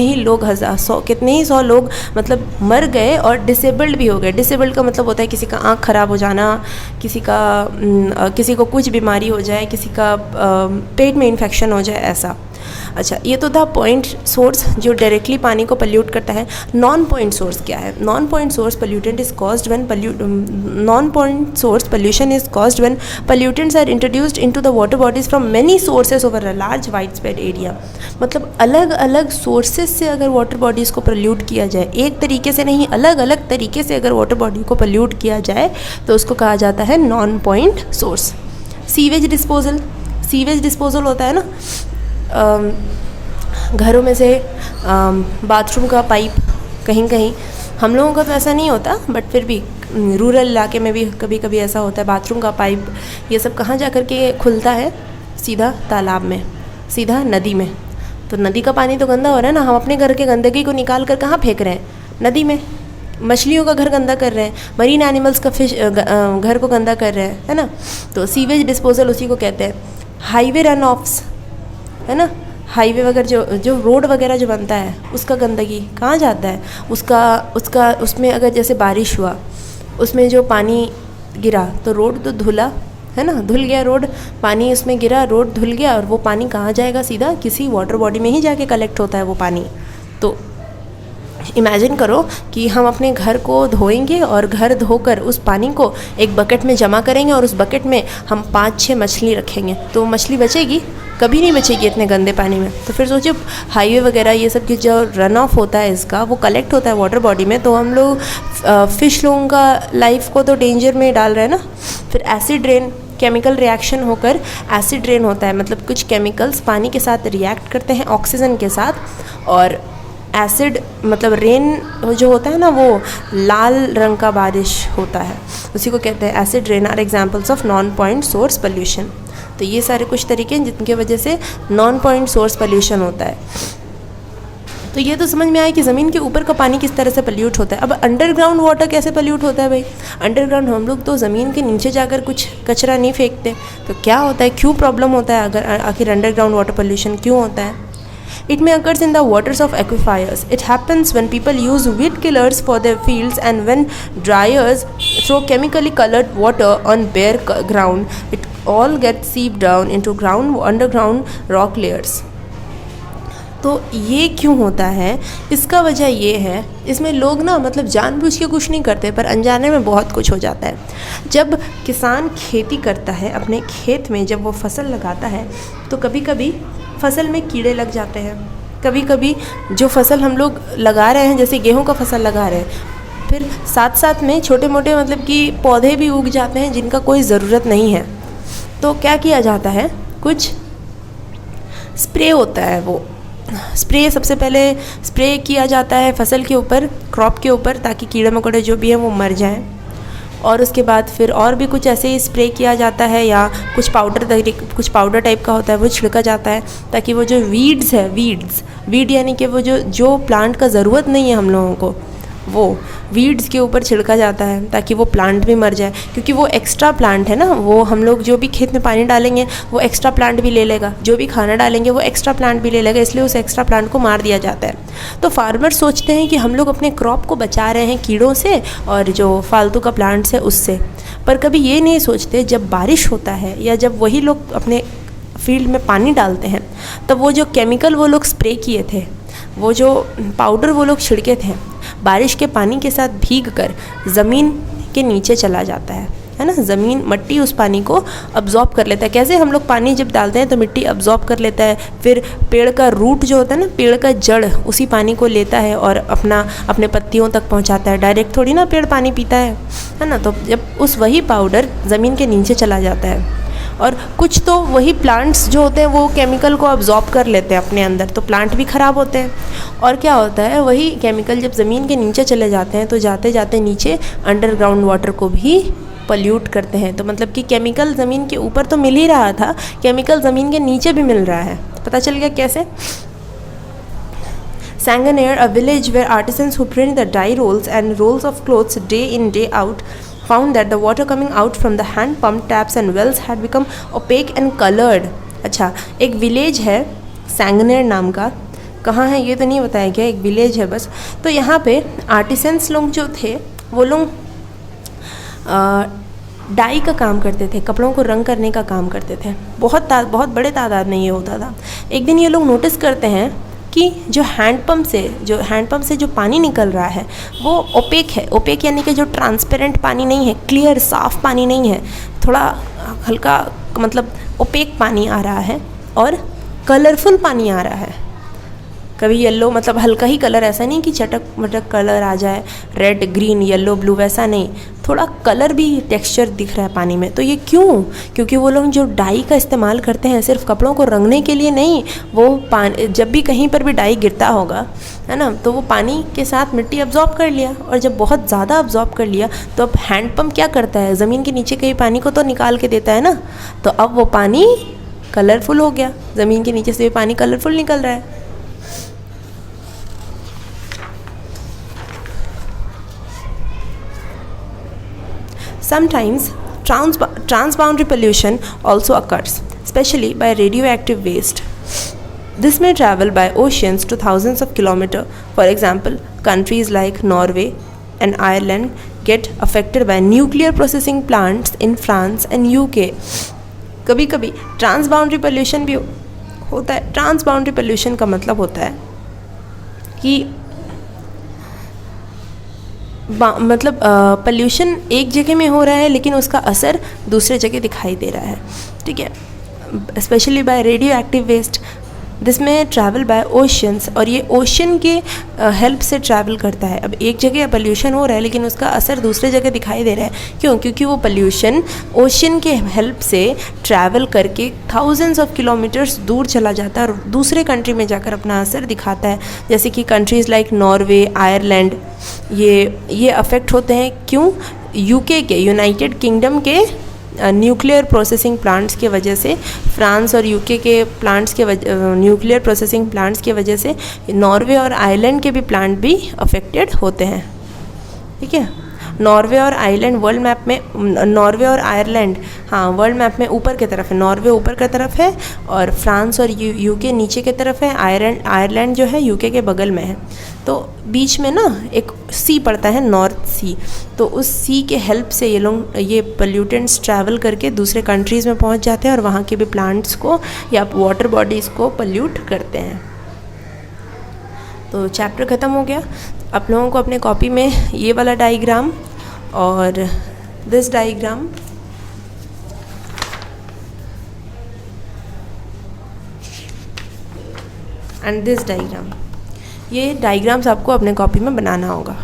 ही सौ लोग मतलब मर गए और डिसेबल्ड भी हो गए. डिसेबल्ड का मतलब होता है किसी का आँख ख़राब हो जाना, किसी को कुछ बीमारी हो जाए, किसी का पेट में इन्फेक्शन हो जाए, ऐसा. अच्छा, ये तो था पॉइंट सोर्स जो डायरेक्टली पानी को पल्यूट करता है। नॉन पॉइंट सोर्स क्या है? Non point source pollutant is caused when non point source pollution is caused when pollutants are introduced into the water bodies from many sources over a large wide spread area. मतलब अलग अलग sources से अगर water bodies को pollute किया जाए, एक तरीके से नहीं, अलग अलग तरीके से अगर वाटर बॉडी को पोल्यूट किया जाए तो उसको कहा जाता है non point source. Sewage disposal, sewage disposal होता है ना, घरों में से बाथरूम का पाइप, कहीं कहीं हम लोगों का तो ऐसा नहीं होता, बट फिर भी रूरल इलाके में भी कभी कभी ऐसा होता है। बाथरूम का पाइप ये सब कहाँ जा कर के खुलता है? सीधा तालाब में, सीधा नदी में। तो नदी का पानी तो गंदा हो रहा है ना, हम अपने घर के गंदगी को निकाल कर कहाँ फेंक रहे हैं? नदी में। मछलियों का घर गंदा कर रहे हैं, मरीन एनिमल्स का फिश घर को गंदा कर रहे हैं, है ना। तो सीवेज डिस्पोजल उसी को कहते हैं। हाईवे रन ऑफ्स, है ना, हाईवे वगैरह जो रोड वगैरह जो बनता है उसका गंदगी कहाँ जाता है? उसका उसमें अगर जैसे बारिश हुआ, उसमें जो पानी गिरा तो रोड तो धुला, है ना, धुल गया रोड, पानी उसमें गिरा, रोड धुल गया, और वो पानी कहाँ जाएगा? सीधा किसी वाटर बॉडी में ही जाके कलेक्ट होता है वो पानी। तो इमेजिन करो कि हम अपने घर को धोएंगे और घर धोकर उस पानी को एक बकेट में जमा करेंगे और उस बकेट में हम 5-6 मछली रखेंगे, तो मछली बचेगी? कभी नहीं बचेगी इतने गंदे पानी में। तो फिर सोचिए हाईवे वगैरह ये सब की जो रन ऑफ होता है इसका, वो कलेक्ट होता है वाटर बॉडी में, तो हम लोग फ़िश लोगों का लाइफ को तो डेंजर में डाल रहे हैं ना। फिर एसिड रेन, केमिकल रिएक्शन होकर एसिड रेन होता है, मतलब कुछ केमिकल्स पानी के साथ रिएक्ट करते हैं ऑक्सीजन के साथ, और एसिड मतलब रेन जो होता है ना वो लाल रंग का बारिश होता है, उसी को कहते हैं acid rain. Are examples of non point source pollution. तो ये सारे कुछ तरीके हैं जिनकी वजह से नॉन पॉइंट सोर्स पोल्यूशन होता है। तो ये तो समझ में आया कि ज़मीन के ऊपर का पानी किस तरह से पोल्यूट होता है। अब अंडरग्राउंड वाटर कैसे पोल्यूट होता है भाई? अंडरग्राउंड हम लोग तो ज़मीन के नीचे जाकर कुछ कचरा नहीं फेंकते, तो क्या होता है, क्यों प्रॉब्लम होता है? अगर आखिर अंडरग्राउंड वाटर पोल्यूशन क्यों होता है? It may occurs in the waters of aquifers. It happens when people use weed killers for their fields and when dryers throw chemically colored water on bare ground. It all gets seeped down into underground rock layers. तो ये क्यों होता है? इसका वजह ये है, इसमें लोग ना मतलब जानबूझ के कुछ नहीं करते, पर अनजाने में बहुत कुछ हो जाता है। जब किसान खेती करता है अपने खेत में, जब वो फसल लगाता है, तो कभी कभी फसल में कीड़े लग जाते हैं। कभी कभी जो फसल हम लोग लगा रहे हैं, जैसे गेहूं का फसल लगा रहे हैं, फिर साथ साथ में छोटे मोटे मतलब कि पौधे भी उग जाते हैं जिनका कोई ज़रूरत नहीं है। तो क्या किया जाता है? कुछ स्प्रे होता है, वो स्प्रे सबसे पहले स्प्रे किया जाता है फसल के ऊपर, क्रॉप के ऊपर, ताकि कीड़े मकोड़े जो भी हैं वो मर जाएं। और उसके बाद फिर और भी कुछ ऐसे ही स्प्रे किया जाता है, या कुछ पाउडर टाइप का होता है वो छिड़का जाता है, ताकि वो जो वीड्स है, वीड यानी कि वो जो प्लांट का ज़रूरत नहीं है हम लोगों को, वो वीड्स के ऊपर छिड़का जाता है ताकि वो प्लांट भी मर जाए, क्योंकि वो एक्स्ट्रा प्लांट है ना, वो हम लोग जो भी खेत में पानी डालेंगे वो एक्स्ट्रा प्लांट भी ले लेगा, जो भी खाना डालेंगे वो एक्स्ट्रा प्लांट भी ले लेगा, इसलिए उस एक्स्ट्रा प्लांट को मार दिया जाता है। तो फार्मर सोचते हैं कि हम लोग अपने क्रॉप को बचा रहे हैं कीड़ों से और जो फालतू का प्लांट्स है उससे, पर कभी ये नहीं सोचते जब बारिश होता है या जब वही लोग अपने फील्ड में पानी डालते हैं, तब वो जो केमिकल वो लोग स्प्रे किए थे, वो जो पाउडर वो लोग छिड़के थे, बारिश के पानी के साथ भीग कर ज़मीन के नीचे चला जाता है ना। ज़मीन, मट्टी उस पानी को अब्जॉर्ब कर लेता है। कैसे हम लोग पानी जब डालते हैं तो मिट्टी अब्जॉर्ब कर लेता है, फिर पेड़ का रूट जो होता है ना, पेड़ का जड़ उसी पानी को लेता है और अपने पत्तियों तक पहुंचाता है। डायरेक्ट थोड़ी ना पेड़ पानी पीता है ना। तो जब वही पाउडर ज़मीन के नीचे चला जाता है, और कुछ तो वही प्लांट्स जो होते हैं वो केमिकल को अब्जॉर्ब कर लेते हैं अपने अंदर, तो प्लांट भी ख़राब होते हैं। और क्या होता है, वही केमिकल जब ज़मीन के नीचे चले जाते हैं तो जाते जाते नीचे अंडरग्राउंड वाटर को भी पल्यूट करते हैं। तो मतलब कि केमिकल ज़मीन के ऊपर तो मिल ही रहा था, केमिकल ज़मीन के नीचे भी मिल रहा है। पता चल गया कैसे? Sanganer, a village where artisans who print the dye rolls and rolls of clothes day in day out found that the water coming out from the hand pump taps and wells had become opaque and colored. अच्छा, एक village है सैंगनेर नाम का, कहाँ है ये तो नहीं बताया गया, एक विलेज है बस। तो यहाँ पे आर्टिसंस लोग जो थे वो लोग डाई का काम करते थे, कपड़ों को रंग करने का काम करते थे। बहुत बड़े तादाद में ये होता था। एक दिन ये लोग नोटिस करते हैं कि जो हैंडपम्प से जो पानी निकल रहा है वो ओपेक है। ओपेक यानी कि जो ट्रांसपेरेंट पानी नहीं है, क्लियर साफ़ पानी नहीं है, थोड़ा हल्का मतलब ओपेक पानी आ रहा है और कलरफुल पानी आ रहा है। कभी येलो मतलब हल्का ही कलर, ऐसा नहीं कि चटक मटक कलर आ जाए, रेड ग्रीन येलो ब्लू, वैसा नहीं, थोड़ा कलर भी टेक्सचर दिख रहा है पानी में। तो ये क्यों? क्योंकि वो लोग जो डाई का इस्तेमाल करते हैं सिर्फ कपड़ों को रंगने के लिए नहीं, वो पानी जब भी कहीं पर भी डाई गिरता होगा, है ना, तो वो पानी के साथ मिट्टी अब्जॉर्ब कर लिया, और जब बहुत ज़्यादा अब्जॉर्ब कर लिया तो अब हैंडपम्प क्या करता है, ज़मीन के नीचे के पानी को तो निकाल के देता है ना, तो अब वो पानी कलरफुल हो गया, ज़मीन के नीचे से पानी कलरफुल निकल रहा है। Sometimes transboundary pollution also occurs, especially by radioactive waste. This may travel by oceans to thousands of kilometers. For example, countries like Norway and Ireland get affected by nuclear processing plants in France and UK. कभी कभी transboundary pollution भी होता है। Transboundary pollution का मतलब होता है कि मतलब पोल्यूशन एक जगह में हो रहा है लेकिन उसका असर दूसरे जगह दिखाई दे रहा है, ठीक है। Specially by radio active waste, this may travel by oceans, और ये ओशन के हेल्प से ट्रैवल करता है। अब एक जगह पोल्यूशन हो रहा है लेकिन उसका असर दूसरे जगह दिखाई दे रहा है, क्यों? क्योंकि वो पोल्यूशन ओशन के हेल्प से ट्रैवल करके थाउजेंड्स ऑफ किलोमीटर्स दूर चला जाता है और दूसरे कंट्री में जाकर अपना असर दिखाता है। जैसे कि कंट्रीज़ लाइक नॉर्वे, आयरलैंड, ये अफेक्ट होते हैं। क्यों? यूके के, यूनाइटेड किंगडम के न्यूक्लियर प्रोसेसिंग प्लांट्स के वजह से, फ्रांस और यूके के प्लांट्स के न्यूक्लियर प्रोसेसिंग प्लांट्स की वजह से नॉर्वे और आयरलैंड के भी प्लांट भी अफेक्टेड होते हैं, ठीक है। नॉर्वे और आयरलैंड वर्ल्ड मैप में, नॉर्वे और आयरलैंड वर्ल्ड मैप में ऊपर की तरफ है, नॉर्वे ऊपर की तरफ है और फ्रांस और यूके नीचे की तरफ है, आयरलैंड जो है यूके के बगल में है। तो बीच में ना एक सी पड़ता है, नॉर्थ सी, तो उस सी के हेल्प से ये पोल्यूटेंट्स ट्रैवल करके दूसरे कंट्रीज़ में पहुंच जाते हैं और वहाँ के भी प्लांट्स को या वाटर बॉडीज़ को पोल्यूट करते हैं। तो चैप्टर ख़त्म हो गया। आप लोगों को अपने कॉपी में ये वाला डायग्राम और this diagram and this diagram, ये डायग्राम्स आपको अपने कॉपी में बनाना होगा।